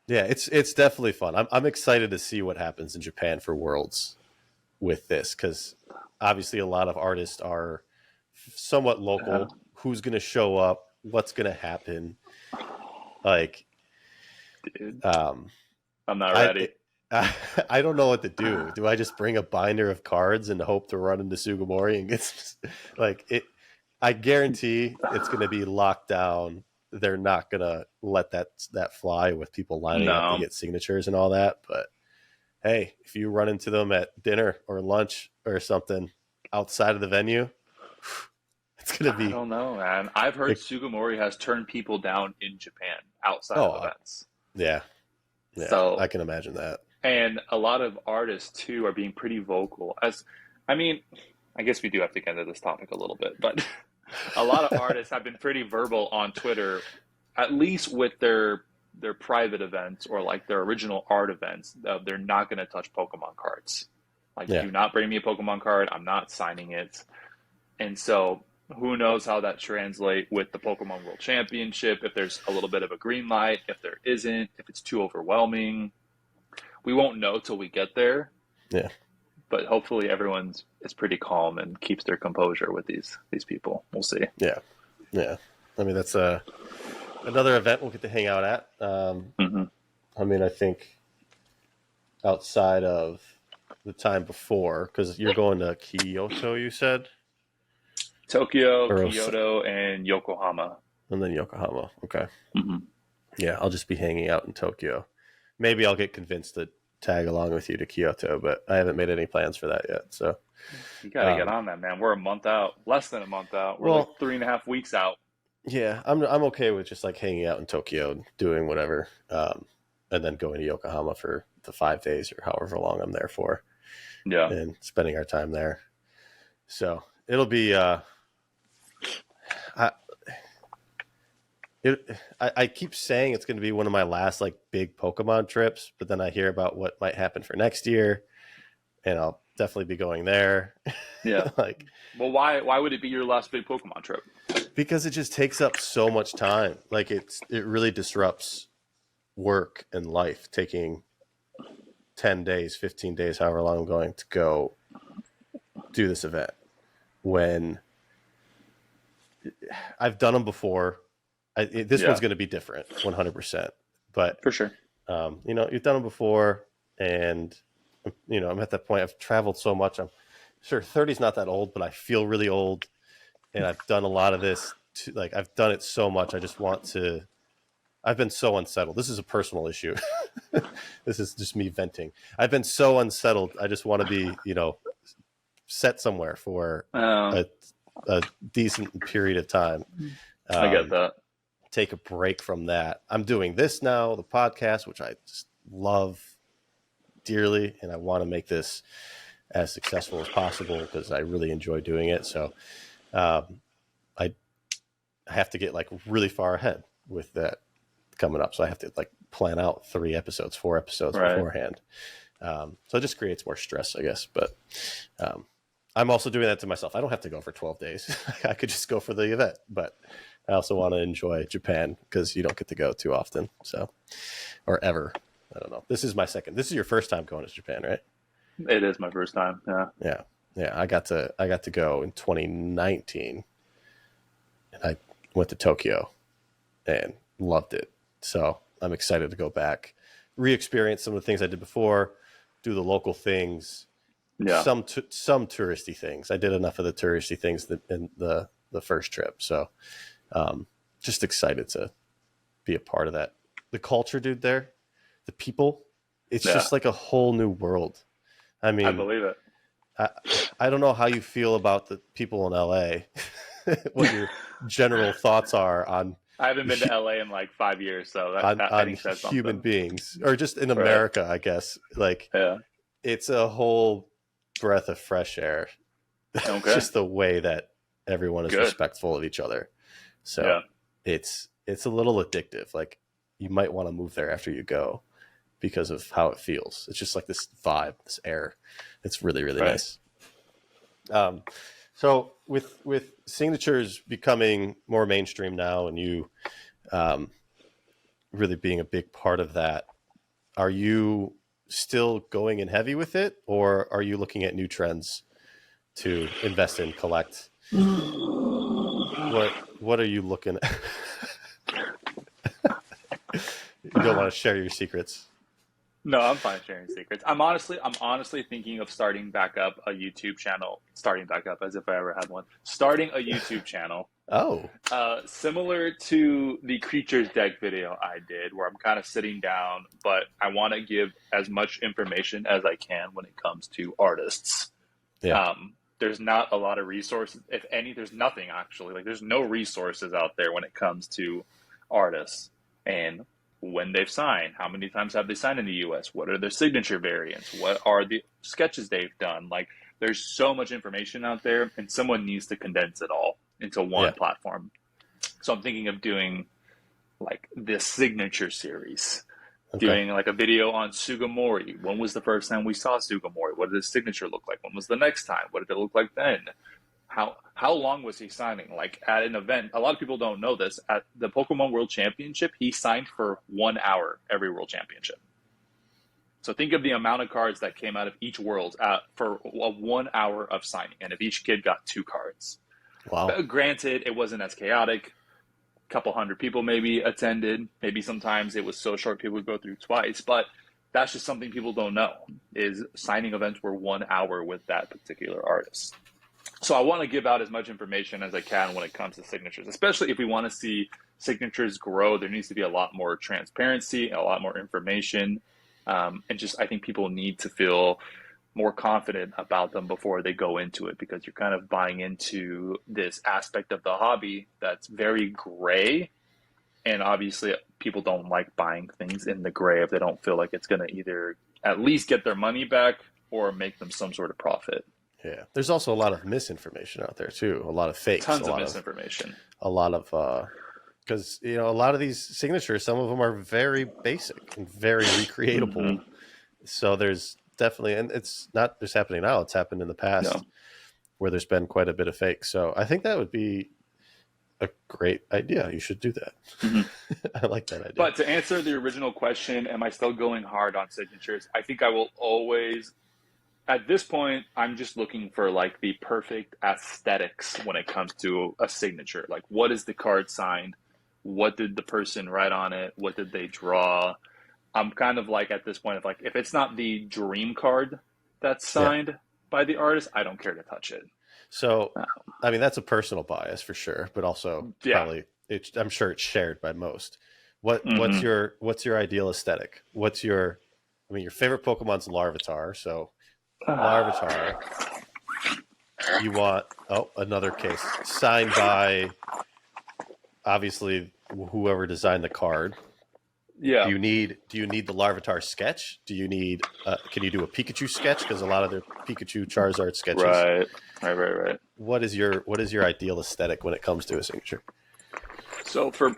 it's definitely fun. I'm excited to see what happens in Japan for Worlds with this, because obviously a lot of artists are somewhat local. Who's going to show up? What's going to happen? Like, dude, I'm not ready. I don't know what to do. Do I just bring a binder of cards and hope to run into Sugimori and get like it? I guarantee it's going to be locked down. They're not going to let that fly with people lining up to get signatures and all that. But hey, if you run into them at dinner or lunch or something outside of the venue, it's going to be. I don't know, man. I've heard Sugimori has turned people down in Japan outside of events. Yeah. So I can imagine that. And a lot of artists too are being pretty vocal. I guess we do have to get into this topic a little bit, but a lot of artists have been pretty verbal on Twitter, at least with their private events or like their original art events. They're not going to touch Pokemon cards. Like, do not bring me a Pokemon card. I'm not signing it. And so who knows how that translates with the Pokemon World Championship, if there's a little bit of a green light, if there isn't, if it's too overwhelming. We won't know till we get there. Yeah. But hopefully everyone is pretty calm and keeps their composure with these people. We'll see. Yeah. Yeah. I mean, that's another event we'll get to hang out at. I mean, I think outside of the time before, because you're going to Kyoto, you said? Tokyo, Kyoto, and Yokohama. And then Yokohama. Okay. Yeah, I'll just be hanging out in Tokyo. Maybe I'll get convinced to tag along with you to Kyoto, but I haven't made any plans for that yet. So you got to get on that, man. We're a month out, less than a month out. We're like 3.5 weeks out. Yeah, I'm okay with just like hanging out in Tokyo and doing whatever, and then going to Yokohama for the 5 days or however long I'm there for. Yeah, and spending our time there. So it'll be I keep saying it's going to be one of my last like big Pokemon trips, but then I hear about what might happen for next year, and I'll definitely be going there. Yeah. Like, well, why would it be your last big Pokemon trip? because it just takes up so much time. Like it really disrupts work and life, taking 10 days, 15 days, however long I'm going to go do this event, when I've done them before. This one's going to be different 100%, but for sure, you've done them before, and I'm at that point. I've traveled so much. I'm sure 30 is not that old, but I feel really old, and I've done a lot of this I've done it so much. I just want to, I've been so unsettled. This is a personal issue. This is just me venting. I've been so unsettled. I just want to be, set somewhere for a decent period of time. I get that. Take a break from that. I'm doing this now, the podcast, which I just love dearly, and I want to make this as successful as possible because I really enjoy doing it. So I have to get like really far ahead with that coming up. So I have to like plan out 4 episodes beforehand. So it just creates more stress, I guess. But I'm also doing that to myself. I don't have to go for 12 days. I could just go for the event, but I also want to enjoy Japan because you don't get to go too often. So, or ever. I don't know. This is your first time going to Japan, right? It is my first time. Yeah. Yeah. I got to go in 2019, and I went to Tokyo and loved it. So I'm excited to go back, re-experience some of the things I did before, do the local things, some touristy things. I did enough of the touristy things in the first trip. So just excited to be a part of that. The culture, dude, there, the people, it's just like a whole new world. I mean, I believe it. I don't know how you feel about the people in LA, what your general thoughts are on. I haven't been to LA in like 5 years, so that I think says something. Human beings, or just in America, I guess. Like, it's a whole breath of fresh air. Okay. Just the way that everyone is respectful of each other. So it's a little addictive. Like, you might want to move there after you go because of how it feels. It's just like this vibe, this air. It's really, really nice. So with signatures becoming more mainstream now, and you really being a big part of that, are you still going in heavy with it, or are you looking at new trends to invest in, collect? What are you looking at? You don't want to share your secrets. No, I'm fine sharing secrets. I'm honestly thinking of starting back up a YouTube channel. Starting back up, as if I ever had one. Starting a YouTube channel. Oh. Similar to the Creatures Deck video I did, where I'm kind of sitting down, but I want to give as much information as I can when it comes to artists. Yeah. There's not a lot of resources. If any, there's nothing actually. Like, there's no resources out there when it comes to artists and when they've signed, how many times have they signed in the US, what are their signature variants, what are the sketches they've done. Like, there's so much information out there, and someone needs to condense it all into one platform. So I'm thinking of doing like this signature series, doing like a video on Sugimori. When was the first time we saw Sugimori? What did his signature look like? When was the next time? What did it look like then? How long was he signing? Like, at an event, a lot of people don't know this. At the Pokemon World Championship, he signed for 1 hour every World Championship. So think of the amount of cards that came out of each World for 1 hour of signing, and if each kid got 2 cards. Wow. But granted, it wasn't as chaotic. A couple hundred people maybe attended. Maybe sometimes it was so short people would go through twice. But that's just something people don't know, is signing events were 1 hour with that particular artist. So I want to give out as much information as I can when it comes to signatures, especially if we want to see signatures grow. There needs to be a lot more transparency and a lot more information. And just, I think people need to feel more confident about them before they go into it, because you're kind of buying into this aspect of the hobby that's very gray. And obviously people don't like buying things in the gray if they don't feel like it's going to either at least get their money back or make them some sort of profit. Yeah, there's also a lot of misinformation out there too. A lot of fakes. Tons of misinformation. A lot of because you know a lot of these signatures, some of them are very basic and very recreatable. So there's definitely, and it's not just happening now; it's happened in the past where there's been quite a bit of fake. So I think that would be a great idea. You should do that. I like that idea. But to answer the original question, am I still going hard on signatures? I think I will always. At this point, I'm just looking for like the perfect aesthetics when it comes to a signature. Like, what is the card signed? What did the person write on it? What did they draw? I'm kind of like at this point of like, if it's not the dream card that's signed by the artist, I don't care to touch it. So, I mean, that's a personal bias for sure, but also probably I'm sure it's shared by most. What's your ideal aesthetic? Your favorite Pokemon's Larvitar, so Larvitar. You want another case signed by obviously whoever designed the card. Yeah. Do you need the Larvitar sketch? Do you need can you do a Pikachu sketch, because a lot of their Pikachu Charizard sketches. Right. What is your ideal aesthetic when it comes to a signature? So for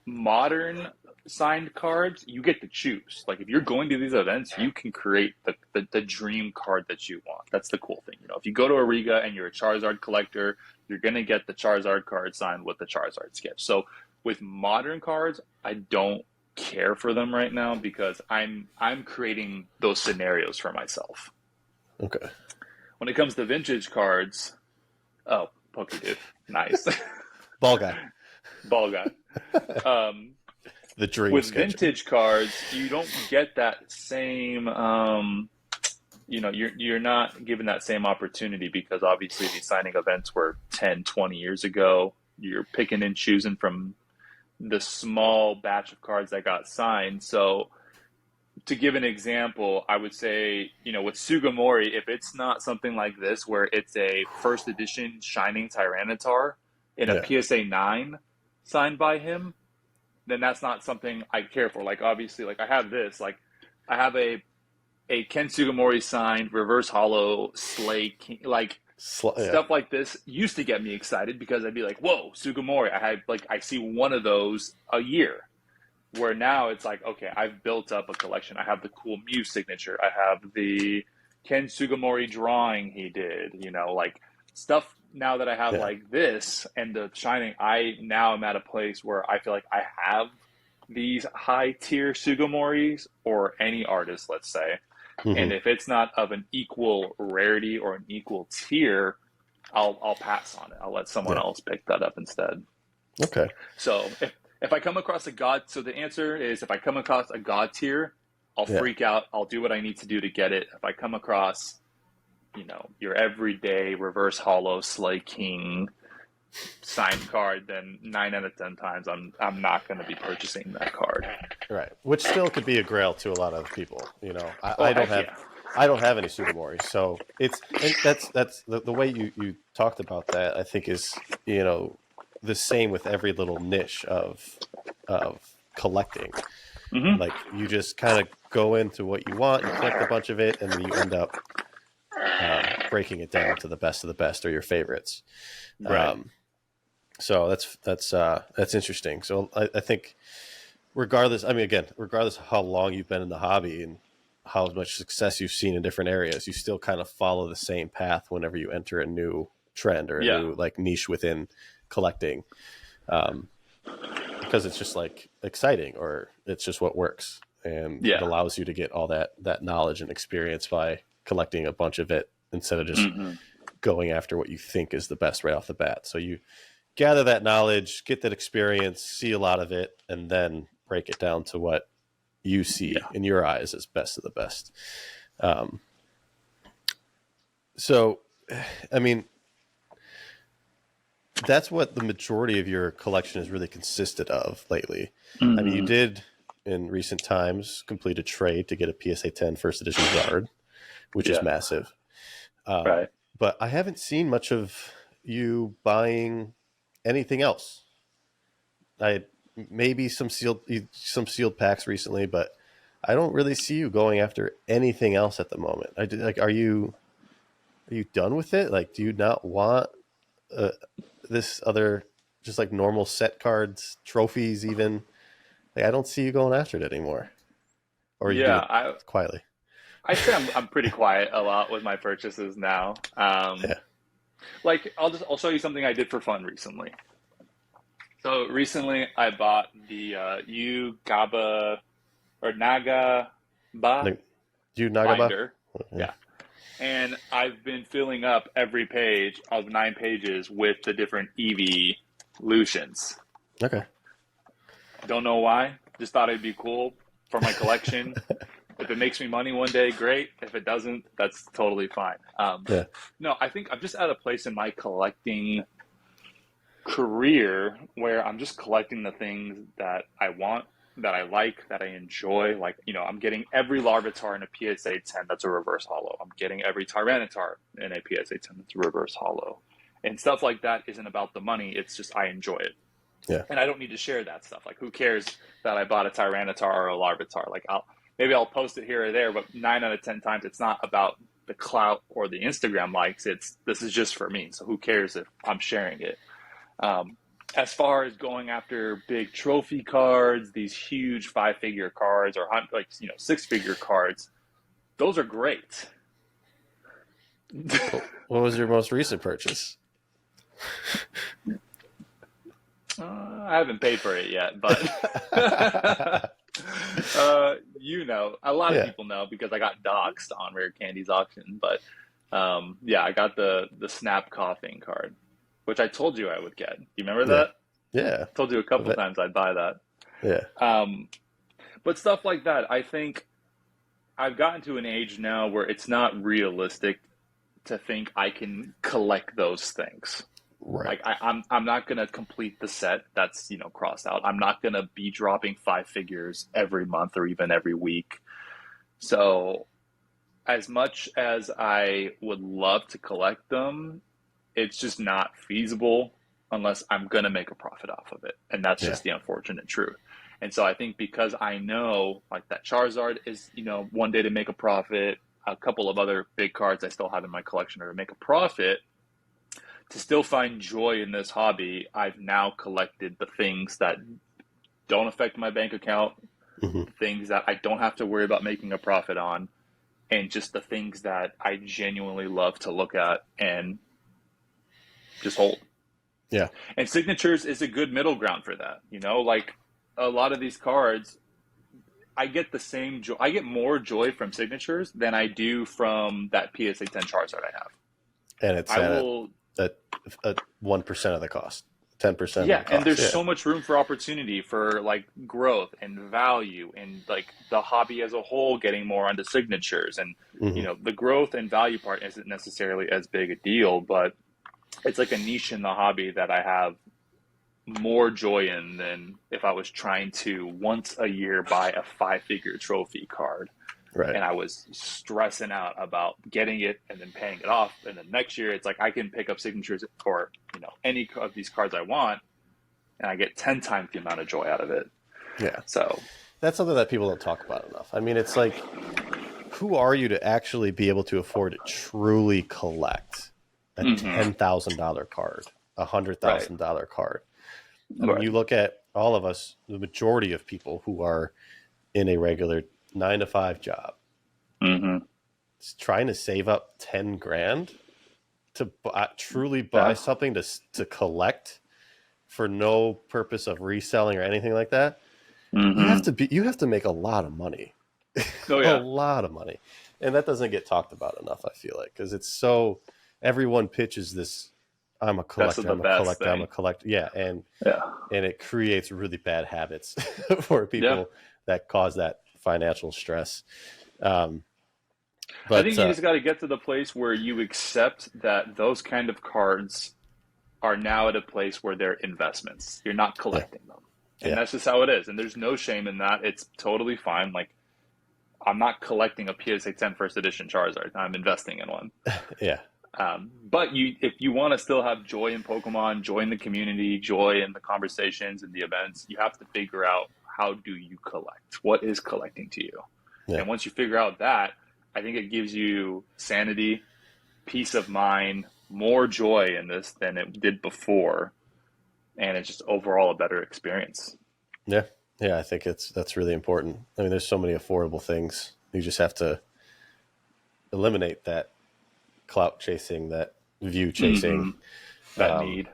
modern signed cards, you get to choose. Like, if you're going to these events, you can create the dream card that you want. That's the cool thing. You know, if you go to Ariga and you're a Charizard collector, you're going to get the Charizard card signed with the Charizard sketch. So with modern cards, I don't care for them right now because I'm creating those scenarios for myself. Okay. When it comes to vintage cards, Poke Dude, nice. Ball guy. The dream with sketch. Vintage cards, you don't get that same. You're not given that same opportunity because obviously these signing events were 10, 20 years ago. You're picking and choosing from the small batch of cards that got signed. So to give an example, I would say, with Sugimori, if it's not something like this, where it's a first edition Shining Tyranitar in a PSA 9 signed by him, then that's not something I care for. Like, obviously, like I have this, like I have a Ken Sugimori signed reverse hollow Slay King, stuff like this used to get me excited because I'd be like, whoa, Sugimori. I see one of those a year. Where now it's like, okay, I've built up a collection. I have the cool Mew signature. I have the Ken Sugimori drawing he did, like stuff now that I have like this and the Shining, I now am at a place where I feel like I have these high tier Sugimoris or any artist, let's say. Mm-hmm. And if it's not of an equal rarity or an equal tier, I'll pass on it. I'll let someone else pick that up instead. Okay. So if I come across the answer is if I come across a God tier, I'll freak out. I'll do what I need to do to get it. If I come across, your everyday reverse hollow Slay King signed card, then 9 out of 10 times I'm not going to be purchasing that card. Right, which still could be a grail to a lot of people. I don't have any Sugimori, so that's the way you talked about that. I think is the same with every little niche of collecting. Mm-hmm. Like, you just kind of go into what you want, you collect a bunch of it, and then you end up breaking it down to the best of the best or your favorites. Right. So that's interesting. So I think regardless of how long you've been in the hobby and how much success you've seen in different areas, you still kind of follow the same path whenever you enter a new trend or a new like niche within collecting, because it's just like exciting, or it's just what works, and it allows you to get all that knowledge and experience by collecting a bunch of it instead of just going after what you think is the best right off the bat. So you gather that knowledge, get that experience, see a lot of it, and then break it down to what you see in your eyes as best of the best. So, I mean, that's what the majority of your collection has really consisted of lately. Mm-hmm. I mean, you did in recent times complete a trade to get a PSA 10 first edition Zard, which is massive. Right. But I haven't seen much of you buying anything else. Maybe some sealed packs recently, but I don't really see you going after anything else at the moment. Are you done with it? Like, do you not want this other just like normal set cards, trophies, even. Like, I don't see you going after it anymore. Or you do it quietly. I say I'm pretty quiet a lot with my purchases now. Yeah. Like I'll show you something I did for fun recently. So recently I bought the Gaba or Nagaba Nagaba? binder. Yeah. And I've been filling up every page of 9 pages with the different evolutions. Okay. Don't know why. Just thought it'd be cool for my collection. If it makes me money one day, great. If it doesn't, that's totally fine. No, I think I'm just at a place in my collecting career where I'm just collecting the things that I want, that I like, that I enjoy. Like, I'm getting every Larvitar in a PSA 10 that's a reverse holo. I'm getting every Tyranitar in a PSA 10 that's a reverse holo. And stuff like that isn't about the money. It's just I enjoy it. Yeah. And I don't need to share that stuff. Like, who cares that I bought a Tyranitar or a Larvitar? Like, maybe I'll post it here or there, but 9 out of 10 times it's not about the clout or the Instagram likes. This is just for me. So who cares if I'm sharing it? As far as going after big trophy cards, these huge 5-figure cards or 6-figure cards, those are great. What was your most recent purchase? I haven't paid for it yet, but a lot of people know because I got doxxed on Rare Candy's auction. But I got the Snap Coughing card, which I told you I would get. You remember that? Yeah. I told you a couple times I'd buy that. Yeah. But stuff like that, I think I've gotten to an age now where it's not realistic to think I can collect those things. Right. Like I'm not gonna complete the set that's crossed out. I'm not gonna be dropping 5 figures every month or even every week. So as much as I would love to collect them, it's just not feasible unless I'm gonna make a profit off of it. And that's just the unfortunate truth. And so I think because I know like that Charizard is, one day to make a profit, a couple of other big cards I still have in my collection are to make a profit. To still find joy in this hobby, I've now collected the things that don't affect my bank account, things that I don't have to worry about making a profit on, and just the things that I genuinely love to look at and just hold. Yeah. And signatures is a good middle ground for that. Like a lot of these cards, I get the same joy. I get more joy from signatures than I do from that PSA 10 Charizard I have. And it's at 1% of the cost, 10% of the cost. And there's so much room for opportunity for like growth and value and like the hobby as a whole getting more onto signatures. And, the growth and value part isn't necessarily as big a deal, but it's like a niche in the hobby that I have more joy in than if I was trying to once a year buy a 5-figure trophy card. Right. And I was stressing out about getting it and then paying it off. And then next year, it's like I can pick up signatures for any of these cards I want, and I get 10 times the amount of joy out of it. Yeah. So that's something that people don't talk about enough. I mean, it's like, who are you to actually be able to afford to truly collect a $10,000 card, a $100,000 card? I mean, you look at all of us, the majority of people who are in a regular 9-to-5 job, trying to save up 10 grand to truly buy something to collect for no purpose of reselling or anything like that. You have to make a lot of money. A lot of money. And that doesn't get talked about enough, I feel like, because it's so everyone pitches this I'm a collector, I'm a collector. Yeah. And it creates really bad habits for people that cause that financial stress. But I think you just got to get to the place where you accept that those kind of cards are now at a place where they're investments. You're not collecting them. And that's just how it is. And there's no shame in that. It's totally fine. Like, I'm not collecting a PSA 10 first edition Charizard. I'm investing in one. But if you want to still have joy in Pokemon, joy in the community, joy in the conversations and the events, you have to figure out, how do you collect? What is collecting to you? And once you figure out that, I think it gives you sanity, peace of mind, more joy in this than it did before. and it's just overall a better experience. Yeah. Yeah. I think that's really important. I mean, there's so many affordable things. You just have to eliminate that clout chasing, that view chasing, That need.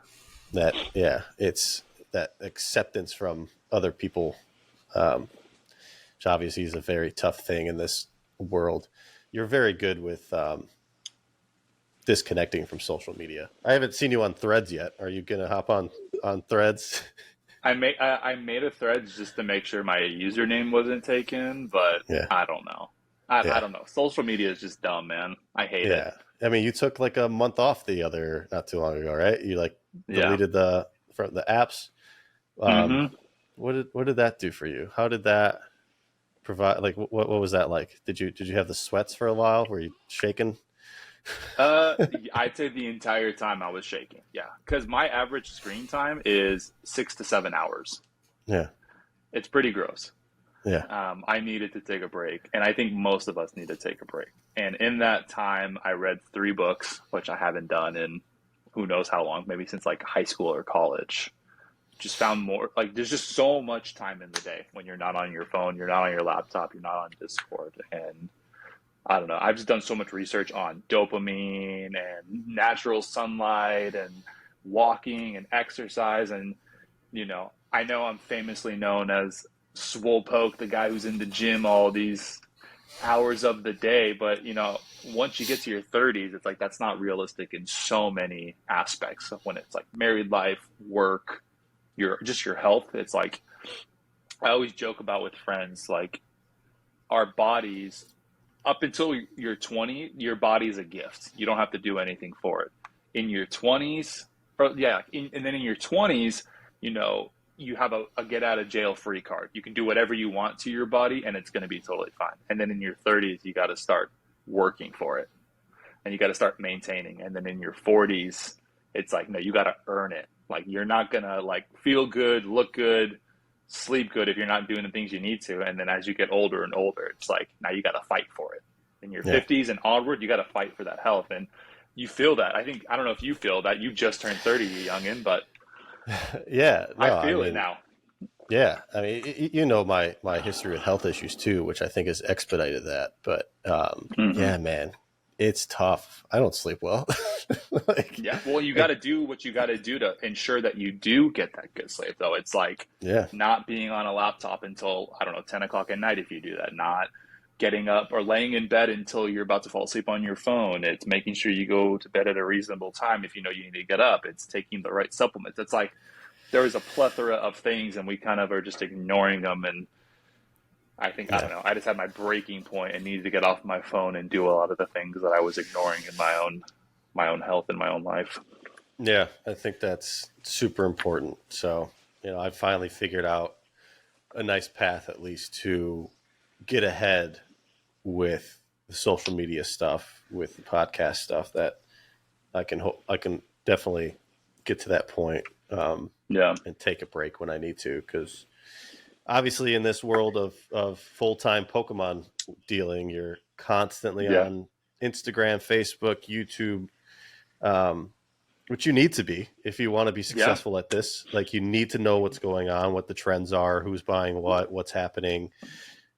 it's that acceptance from other people, which obviously is a very tough thing in this world. You're very good with disconnecting from social media. I haven't seen you on Threads yet. Are you gonna hop on Threads? I made a thread just to make sure my username wasn't taken, but Yeah. I don't know. I don't know. Social media is just dumb, man. I hate it. I mean, you took like a month off not too long ago, right? You like deleted the apps. What did that do for you? How did that provide? Like, what was that like? Did you have the sweats for a while? Were you shaking? I'd say the entire time I was shaking. Yeah, because my average screen time is 6 to 7 hours. Yeah, it's pretty gross. Yeah. I needed to take a break, and I think most of us need to take a break. And in that time, I read 3 books, which I haven't done in who knows how long, maybe since like high school or college. Just found more, like, there's just so much time in the day when you're not on your phone, you're not on your laptop, you're not on Discord. And I don't know, I've just done so much research on dopamine and natural sunlight and walking and exercise. And, I know I'm famously known as Swolepoke, the guy who's in the gym all these hours of the day, but once you get to your 30s, it's like that's not realistic in so many aspects. When it's like married life, work, your health, it's like I always joke about with friends, like our bodies, up until you're 20, your body is a gift. You don't have to do anything for it. In your 20s, and then in your 20s, you have a get out of jail free card. You can do whatever you want to your body and it's going to be totally fine. And then in your 30s, you got to start working for it and you got to start maintaining. And then in your 40s, it's like, no, you got to earn it. Like, you're not going to like feel good, look good, sleep good if you're not doing the things you need to. And then as you get older and older, it's like, now you got to fight for it. In your 50s and onward, you got to fight for that health. And you feel that. I don't know if you feel that. You just turned 30, you youngin', but I feel it now. Yeah. I mean, my history with health issues too, which I think has expedited that. But yeah, man, it's tough. I don't sleep well. Well, you got to do what you got to do to ensure that you do get that good sleep, though. It's like not being on a laptop until, 10 o'clock at night if you do that, not getting up or laying in bed until you're about to fall asleep on your phone. It's making sure you go to bed at a reasonable time if you know you need to get up. It's taking the right supplements. It's like there is a plethora of things and we kind of are just ignoring them. And I think, I don't know, I just had my breaking point and needed to get off my phone and do a lot of the things that I was ignoring in my own health and my own life. Yeah, I think that's super important. So, I finally figured out a nice path at least to get ahead with the social media stuff, with the podcast stuff, that I can definitely get to that point and take a break when I need to, because obviously in this world of full-time Pokemon dealing, you're constantly on Instagram, Facebook, YouTube, which you need to be if you want to be successful at this. Like, you need to know what's going on, what the trends are, who's buying what's happening.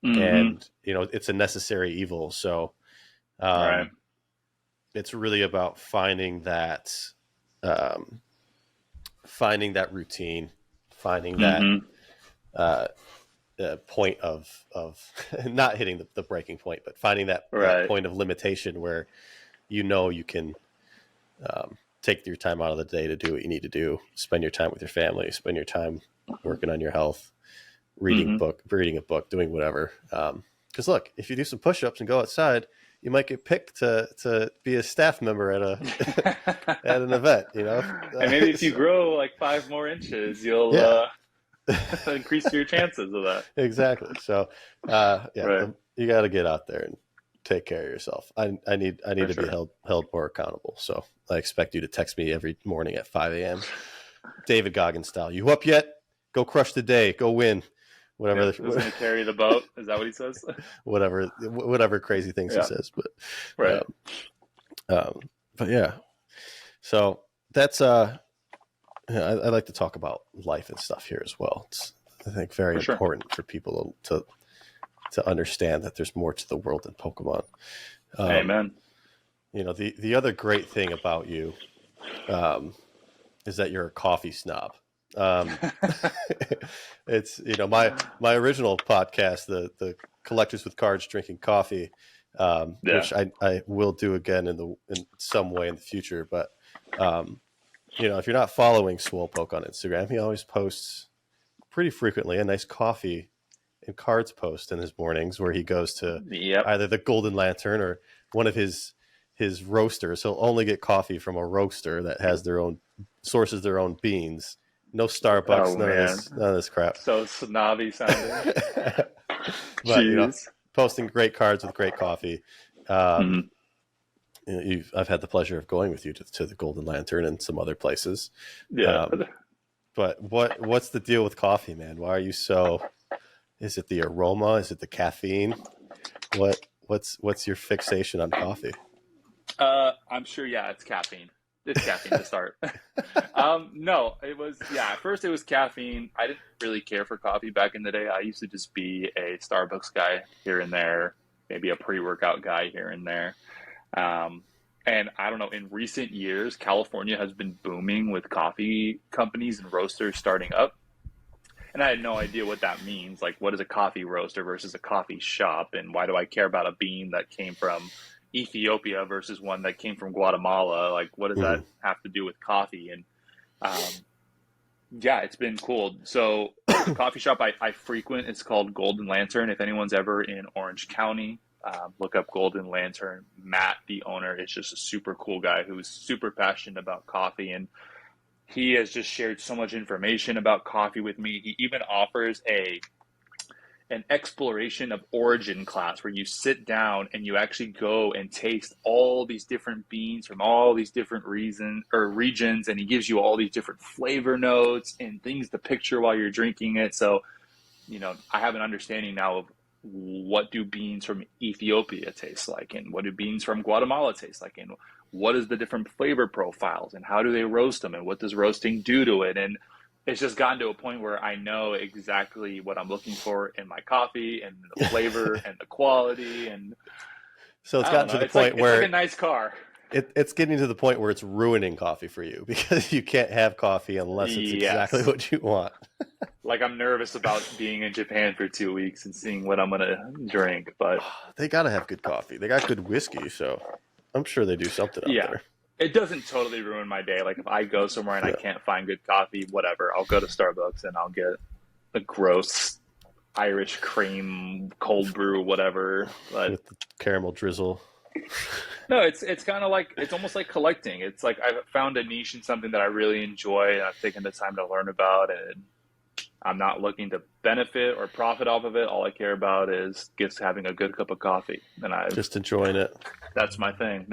And, it's a necessary evil. So it's really about finding that routine, finding that point of not hitting the breaking point, but finding that point of limitation where you can take your time out of the day to do what you need to do, spend your time with your family, spend your time working on your health, reading a book, doing whatever. Because look, if you do some push-ups and go outside, you might get picked to be a staff member at at an event, And maybe if you grow like 5 more inches, you'll increase your chances of that. Exactly. So, you got to get out there and take care of yourself. I need to be held more accountable. So I expect you to text me every morning at 5 a.m. David Goggins style. You up yet? Go crush the day. Go win. Whatever. Who's going to carry the boat? Is that what he says? whatever crazy things he says. But but yeah. So that's I like to talk about life and stuff here as well. It's, I think, very important for people to understand that there's more to the world than Pokemon. Amen. The other great thing about you is that you're a coffee snob. It's my original podcast, the Collectors with Cards Drinking Coffee, which I will do again in some way in the future. But if you're not following Swolepoke on Instagram, he always posts pretty frequently a nice coffee and cards post in his mornings where he goes to either the Golden Lantern or one of his roasters. He'll only get coffee from a roaster that has sources their own beans. No Starbucks, none of this crap. So snobby sounding. But posting great cards with great coffee. I've had the pleasure of going with you to the Golden Lantern and some other places. Yeah. But what's the deal with coffee, man? Why are you so? Is it the aroma? Is it the caffeine? What's your fixation on coffee? I'm sure. Yeah, it's caffeine. It's caffeine to start. No, it was, at first it was caffeine. I didn't really care for coffee back in the day. I used to just be a Starbucks guy here and there, maybe a pre-workout guy here and there. And I don't know, in recent years, California has been booming with coffee companies and roasters starting up. And I had no idea what that means. Like, what is a coffee roaster versus a coffee shop? And why do I care about a bean that came from Ethiopia versus one that came from Guatemala? Like, what does that have to do with coffee? And it's been cool. So the coffee shop I frequent, it's called Golden Lantern. If anyone's ever in Orange County, look up Golden Lantern. Matt, the owner, is just a super cool guy who's super passionate about coffee, and he has just shared so much information about coffee with me. He even offers an exploration of origin class where you sit down and you actually go and taste all these different beans from all these different regions, and he gives you all these different flavor notes and things to picture while you're drinking it. So, I have an understanding now of what do beans from Ethiopia taste like, and what do beans from Guatemala taste like, and what is the different flavor profiles, and how do they roast them, and what does roasting do to it. And it's just gotten to a point where I know exactly what I'm looking for in my coffee, and the flavor and the quality. And so it's gotten to the point where it's like a nice car. It's getting to the point where it's ruining coffee for you because you can't have coffee unless it's exactly what you want. Like, I'm nervous about being in Japan for 2 weeks and seeing what I'm going to drink, but they got to have good coffee. They got good whiskey, so I'm sure they do something up there. It doesn't totally ruin my day. Like, if I go somewhere and I can't find good coffee, whatever, I'll go to Starbucks and I'll get a gross Irish cream cold brew, whatever. But with the caramel drizzle. No, it's kind of like, it's almost like collecting. It's like I've found a niche in something that I really enjoy, and I've taken the time to learn about it. And I'm not looking to benefit or profit off of it. All I care about is just having a good cup of coffee, and I just enjoying it. That's my thing.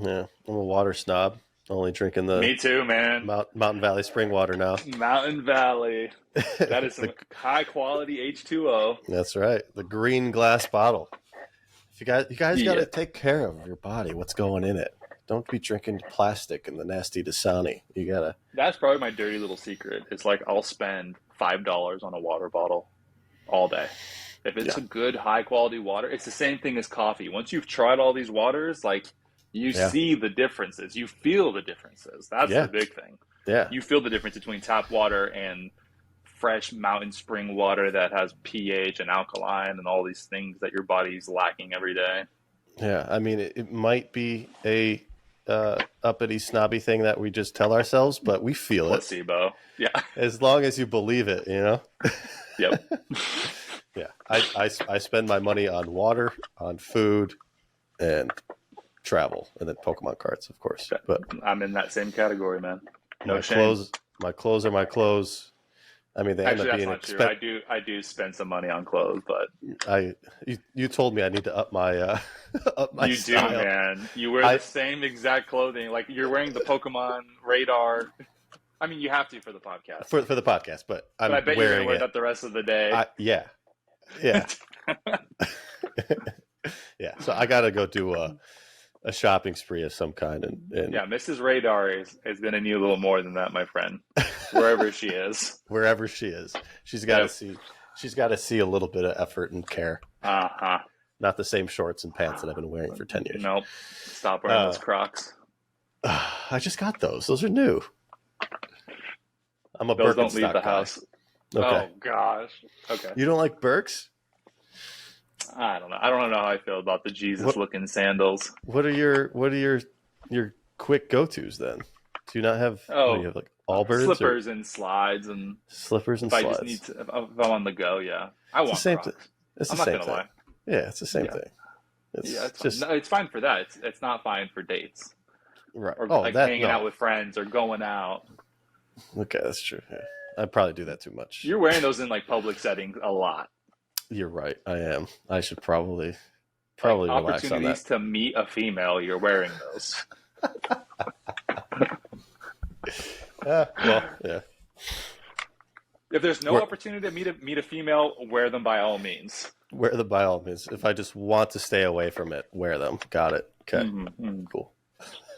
Yeah, I'm a water snob. Only drinking the Me too, man. Mountain Valley spring water now. Mountain Valley. That is some high quality H2O. That's right. The green glass bottle. You guys got to take care of your body. What's going in it? Don't be drinking plastic and the nasty Dasani. You gotta. That's probably my dirty little secret. It's like I'll spend $5 on a water bottle all day. If it's a good high quality water, it's the same thing as coffee. Once you've tried all these waters, like, you see the differences. You feel the differences. That's the big thing. Yeah. You feel the difference between tap water and fresh mountain spring water that has pH and alkaline and all these things that your body's lacking every day. Yeah, I mean, it might be a uppity, snobby thing that we just tell ourselves, but we feel Placebo. Yeah. As long as you believe it, Yep. Yeah. I spend my money on water, on food, and travel, and then Pokemon cards, of course. But I'm in that same category, man. My clothes are my clothes. I mean, they end up being expensive. I do spend some money on clothes, but you told me I need to up my up my You style. do, man. You wear the same exact clothing. Like, you're wearing the PokemonRadar. I mean, you have to for the podcast. For the podcast, but I bet you're going to wear that the rest of the day. Yeah. Yeah. So I got to go do a shopping spree of some kind. And Yeah, Mrs. Radar is going to need a little more than that, my friend. Wherever she is. Wherever she is. She's got to see. She's got to see a little bit of effort and care. Uh-huh. Not the same shorts and pants that I've been wearing for 10 years. Nope. Stop wearing those Crocs. I just got those. Those are new. I'm a Those Birkenstock don't leave the guy. house. Okay. Oh gosh. Okay. You don't like Birks? I don't know. I don't know how I feel about the Jesus-looking sandals. What are your quick go-tos then? Do you not have? Oh, what do you have, like Allbirds, slippers and slides, and slippers and if slides. I just need to, if I'm on the go, yeah, I want It's the same Crocs. thing. It's the I'm not same gonna thing. lie. Yeah, it's the same Yeah. thing. It's Yeah, it's just fine. No, it's fine for that. It's not fine for dates right. or Oh, like that hanging out with friends or going out. Okay, that's true. Yeah. I'd probably do that too much. You're wearing those in like public settings a lot. You're right. I am. I should probably relax on Opportunities that. to meet a female, you're wearing those. Well, yeah. If there's no opportunity to meet a female, wear them by all means. Wear them by all means. If I just want to stay away from it, wear them. Got it. Okay. Mm-hmm. Cool.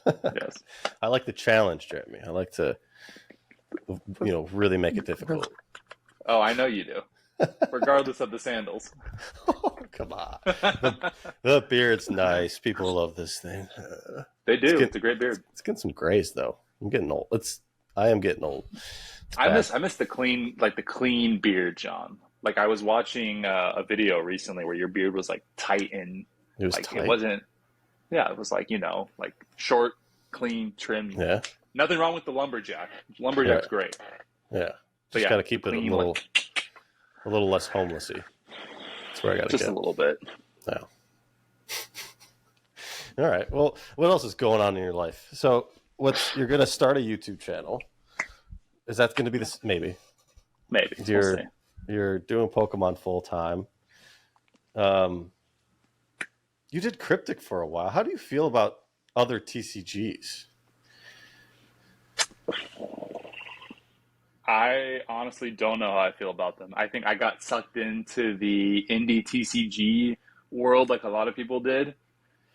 Yes. I like the challenge, Jeremy. I like to, really make it difficult. Oh, I know you do. Regardless of the sandals. Oh, come on. The beard's nice. People love this thing. They do. It's a great beard. It's getting some grays though. I'm getting old. I am getting old. I miss the clean beard, John. Like I was watching a video recently where your beard was like tight and It was like tight. it wasn't. Yeah, it was like like short, clean, trim. Yeah. Nothing wrong with the lumberjack. Lumberjack's great. Yeah. But Just got to keep it clean, a little less homelessy. That's where I got to just get. a little bit. Yeah. All right. Well, what else is going on in your life? So, you're going to start a YouTube channel? Is that going to be this? Maybe. Maybe. We'll see. You're doing Pokemon full time. You did Cryptic for a while. How do you feel about other TCGs? I honestly don't know how I feel about them. I think I got sucked into the indie TCG world like a lot of people did.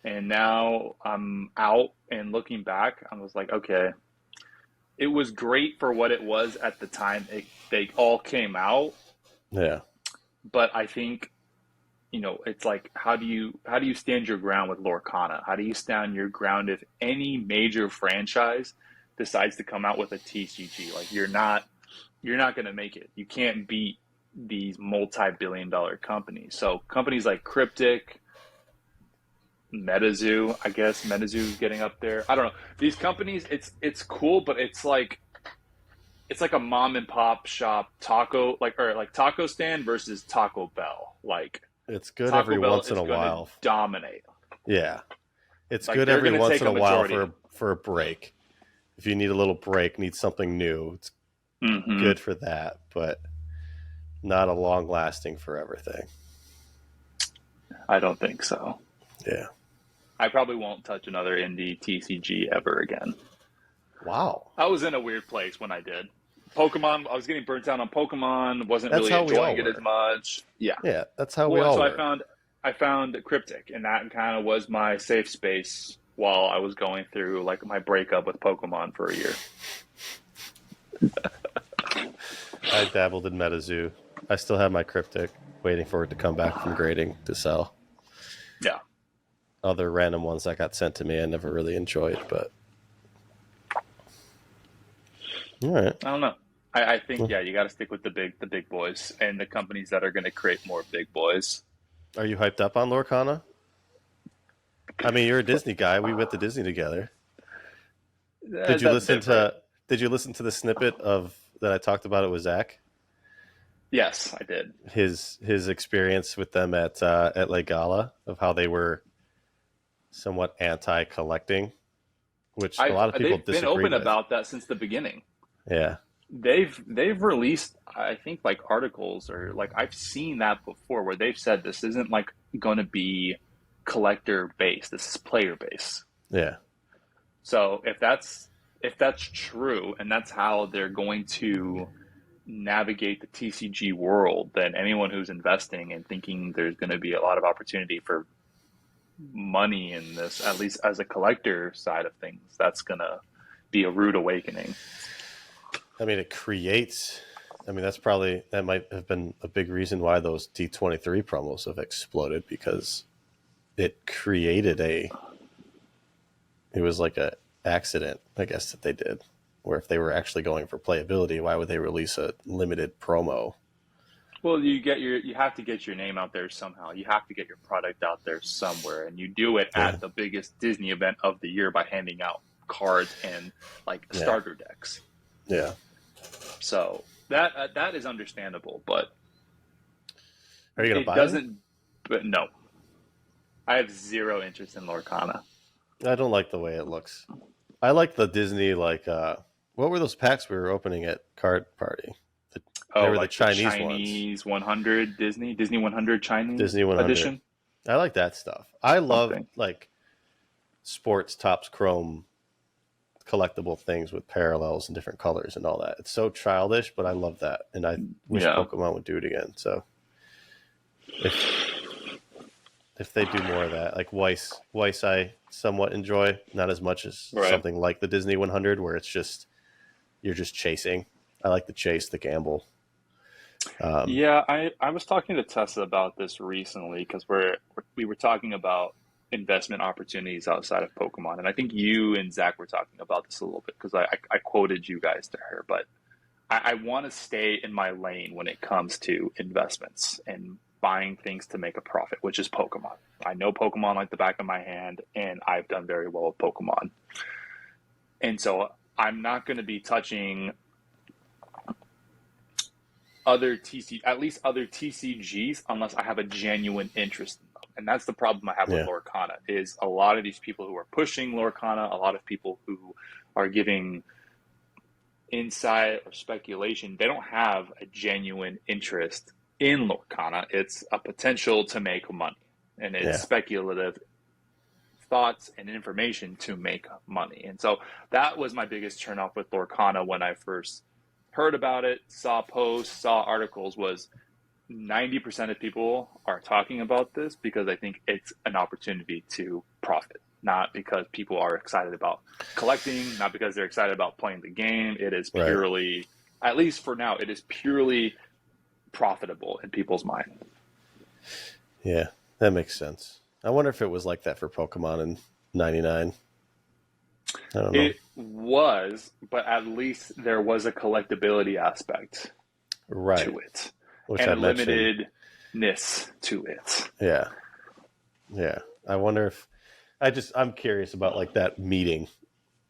And now I'm out and looking back, I was like, okay, it was great for what it was at the time they all came out. Yeah. But I think, it's like, how do you stand your ground with Lorcana? How do you stand your ground if any major franchise decides to come out with a TCG? Like you're not going to make it. You can't beat these multi-billion-dollar companies. So companies like Cryptic, MetaZoo, I guess MetaZoo's getting up there. I don't know. These companies, it's cool, but it's like a mom and pop shop taco taco stand versus Taco Bell. Like it's good Taco every Bell once in a is gonna while. Dominate. Yeah. It's Like, good they're every gonna once take in a a while majority. for a break. If you need a little break, need something new, it's good for that, but not a long lasting forever thing. I don't think so. Yeah. I probably won't touch another indie TCG ever again. Wow. I was in a weird place when I did. Pokemon, I was getting burnt out on Pokemon, wasn't That's really how we all enjoying it were. as much. Yeah. Yeah, that's how we all so were. I found Cryptic, and that kind of was my safe space while I was going through like my breakup with Pokemon for a year. I dabbled in MetaZoo. I still have my Cryptic, waiting for it to come back from grading to sell. Yeah. Other random ones that got sent to me I never really enjoyed, but all right. I don't know. I think you got to stick with the big boys and the companies that are going to create more big boys. Are you hyped up on Lorcana? I mean, you're a Disney guy. We went to Disney together. Did you listen to the snippet that I talked about it with Zach? Yes, I did. His experience with them at La Gala, of how they were somewhat anti-collecting, which a lot of people they've been disagree open with. about that since the beginning. Yeah. They've released, I think, like articles or like I've seen that before where they've said this isn't like going to be collector based. This is player based. Yeah. So if that's true and that's how they're going to navigate the TCG world, then anyone who's investing and thinking there's going to be a lot of opportunity for money in this, at least as a collector side of things. That's gonna be a rude awakening. I mean, it creates. I mean, that might have been a big reason why those D23 promos have exploded, because it created it was like a accident, I guess, that they did, where if they were actually going for playability, why would they release a limited promo? Well, you have to get your name out there somehow. You have to get your product out there somewhere, and you do it at the biggest Disney event of the year by handing out cards and like starter decks. Yeah. So that is understandable, but are you gonna buy it? But no, I have zero interest in Lorcana. I don't like the way it looks. I like the Disney, like what were those packs we were opening at Card Party? They were like the Chinese ones. 100 Disney 100 Chinese Disney 100 edition. I like that stuff. I love like sports Topps Chrome collectible things with parallels and different colors and all that. It's so childish, but I love that, and I wish Pokemon would do it again. So if they do more of that, like Weiss I somewhat enjoy, not as much as something like the Disney 100, where it's just you're just chasing. I like the chase, the gamble. I was talking to Tessa about this recently, because we were talking about investment opportunities outside of Pokemon, and I think you and Zach were talking about this a little bit, because I quoted you guys to her, but I want to stay in my lane when it comes to investments and buying things to make a profit, which is Pokemon. I know Pokemon like the back of my hand, and I've done very well with Pokemon, and so I'm not going to be touching other TCGs unless I have a genuine interest in them. And that's the problem I have with Lorcana, is a lot of these people who are pushing Lorcana, a lot of people who are giving insight or speculation, they don't have a genuine interest in Lorcana. It's a potential to make money, and it's speculative thoughts and information to make money. And so that was my biggest turnoff with Lorcana when I first heard about it, saw posts, saw articles, was 90% of people are talking about this because I think it's an opportunity to profit, not because people are excited about collecting, not because they're excited about playing the game. It is purely, at least for now, it is purely profitable in people's mind. Yeah, that makes sense. I wonder if it was like that for Pokemon in '99. I don't know. It was, but at least there was a collectability aspect to it. Which and I a limitedness to it. Yeah. Yeah. I wonder if I'm curious about like that meeting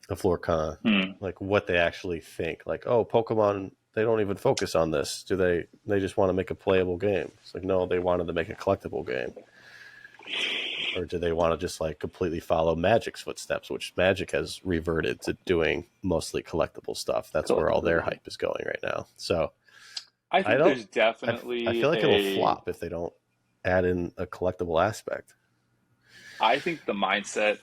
of Lorcana, like what they actually think. Like, oh, Pokemon, they don't even focus on this. Do they just want to make a playable game? It's like, no, they wanted to make a collectible game. Or do they want to just like completely follow Magic's footsteps, which Magic has reverted to doing mostly collectible stuff. That's where all their hype is going right now. So I think there's definitely I feel like it'll flop if they don't add in a collectible aspect. I think the mindset,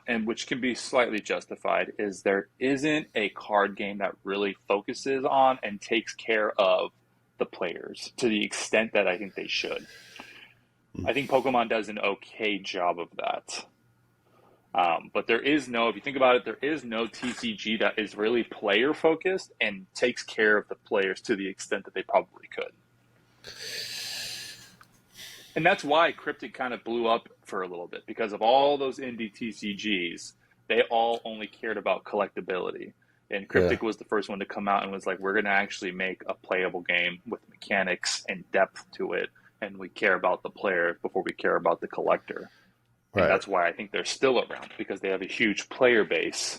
and which can be slightly justified, is there isn't a card game that really focuses on and takes care of the players to the extent that I think they should. I think Pokemon does an okay job of that. But there is no, if you think about it, there is no TCG that is really player focused and takes care of the players to the extent that they probably could. And that's why Cryptic kind of blew up for a little bit, because of all those indie TCGs, they all only cared about collectability. And Cryptic was the first one to come out and was like, we're going to actually make a playable game with mechanics and depth to it. And we care about the player before we care about the collector. And that's why I think they're still around, because they have a huge player base.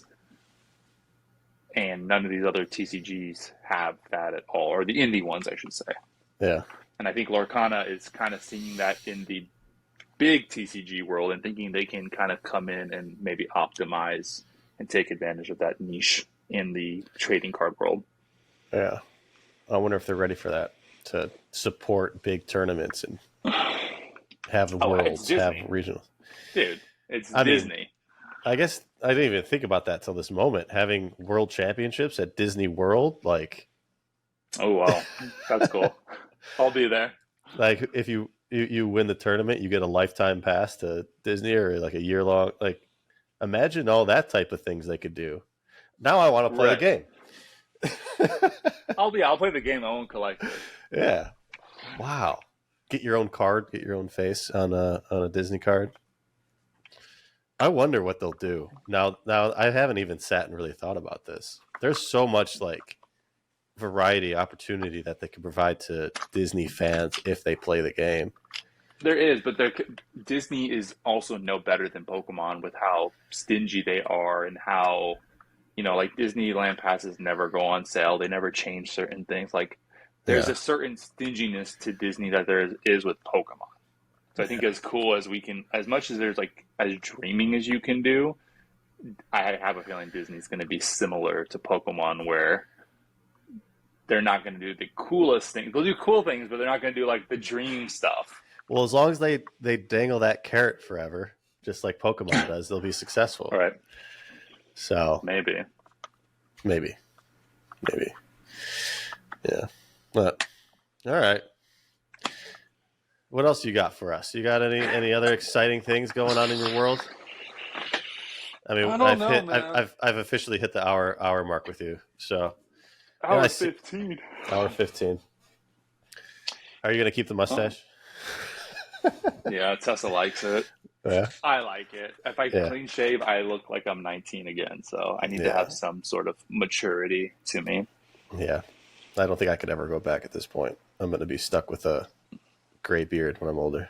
And none of these other TCGs have that at all, or the indie ones, I should say. Yeah. And I think Lorcana is kind of seeing that in the big TCG world and thinking they can kind of come in and maybe optimize and take advantage of that niche in the trading card world. Yeah. I wonder if they're ready for that, to support big tournaments and have worlds, have regionals. Dude, it's Disney. I guess I didn't even think about that till this moment. Having world championships at Disney World, like, oh wow, that's cool. I'll be there. Like, if you you win the tournament, you get a lifetime pass to Disney or like a year long. Like, imagine all that type of things they could do. Now I want to play the game. I'll play the game. I won't collect it. Yeah. Wow. Get your own card. Get your own face on a Disney card. I wonder what they'll do now. I haven't even sat and really thought about this. There's so much like variety, opportunity that they can provide to Disney fans if they play the game. There is, but Disney is also no better than Pokemon with how stingy they are and how, like Disneyland passes never go on sale. They never change certain things. Like there's a certain stinginess to Disney that there is with Pokemon. So I think as cool as we can, as much as there's like as dreaming as you can do, I have a feeling Disney's going to be similar to Pokemon where they're not going to do the coolest things. They'll do cool things, but they're not going to do like the dream stuff. Well, as long as they dangle that carrot forever, just like Pokemon does, they'll be successful. Right. So maybe. Yeah. But all right. What else you got for us? You got any other exciting things going on in your world? I mean, I've officially hit the hour mark with you. So hour 15. Hour 15. Are you going to keep the mustache? Yeah, Tessa likes it. Yeah. I like it. If I clean shave, I look like I'm 19 again. So I need to have some sort of maturity to me. Yeah. I don't think I could ever go back at this point. I'm going to be stuck with a gray beard when I'm older.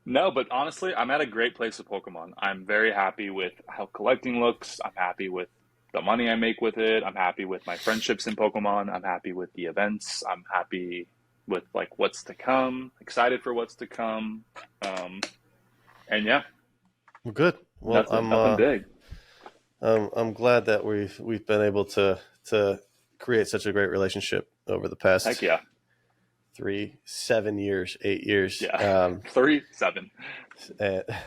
No, but honestly, I'm at a great place with Pokemon. I'm very happy with how collecting looks. I'm happy with the money I make with it. I'm happy with my friendships in Pokemon. I'm happy with the events. I'm happy with like what's to come. Excited for what's to come. And yeah. Well, good. Well, nothing big. I'm glad that we've been able to create such a great relationship over the past 7 years, 8 years. Yeah. 7.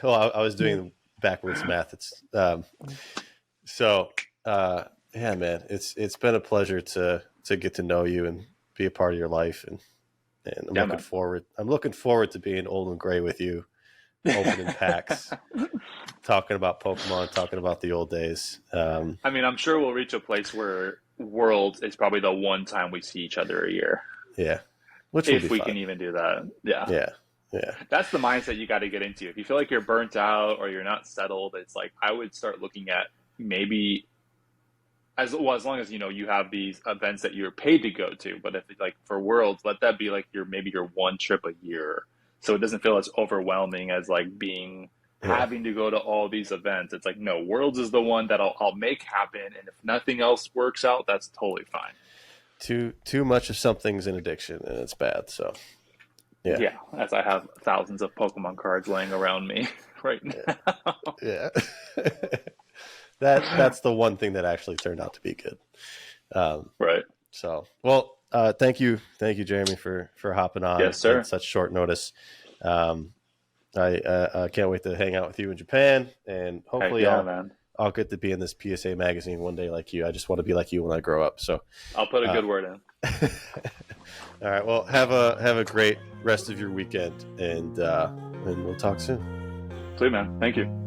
Well, I was doing backwards math. It's yeah, man. It's been a pleasure to get to know you and be a part of your life, and I'm looking forward. I'm looking forward to being old and gray with you, opening packs, talking about Pokemon, talking about the old days. I mean, I'm sure we'll reach a place where Worlds is probably the one time we see each other a year. Yeah. If we can even do that. Yeah. That's the mindset you got to get into. If you feel like you're burnt out or you're not settled, it's like I would start looking at maybe as long as you have these events that you're paid to go to. But if like for Worlds, let that be like your one trip a year, so it doesn't feel as overwhelming as like having to go to all these events. It's like, no, Worlds is the one that I'll make happen, and if nothing else works out, that's totally fine. Too much of something's an addiction, and it's bad. So yeah, as I have thousands of Pokemon cards laying around me right now. Yeah. That's the one thing that actually turned out to be good. Right. So, well, thank you, Jeremy, for hopping on. Yes, sir. At such short notice. I can't wait to hang out with you in Japan, and hopefully I'll get to be in this PSA magazine one day like you. I just want to be like you when I grow up. So I'll put a good word in. All right. Well, have a great rest of your weekend, and we'll talk soon. Sweet, man. Thank you.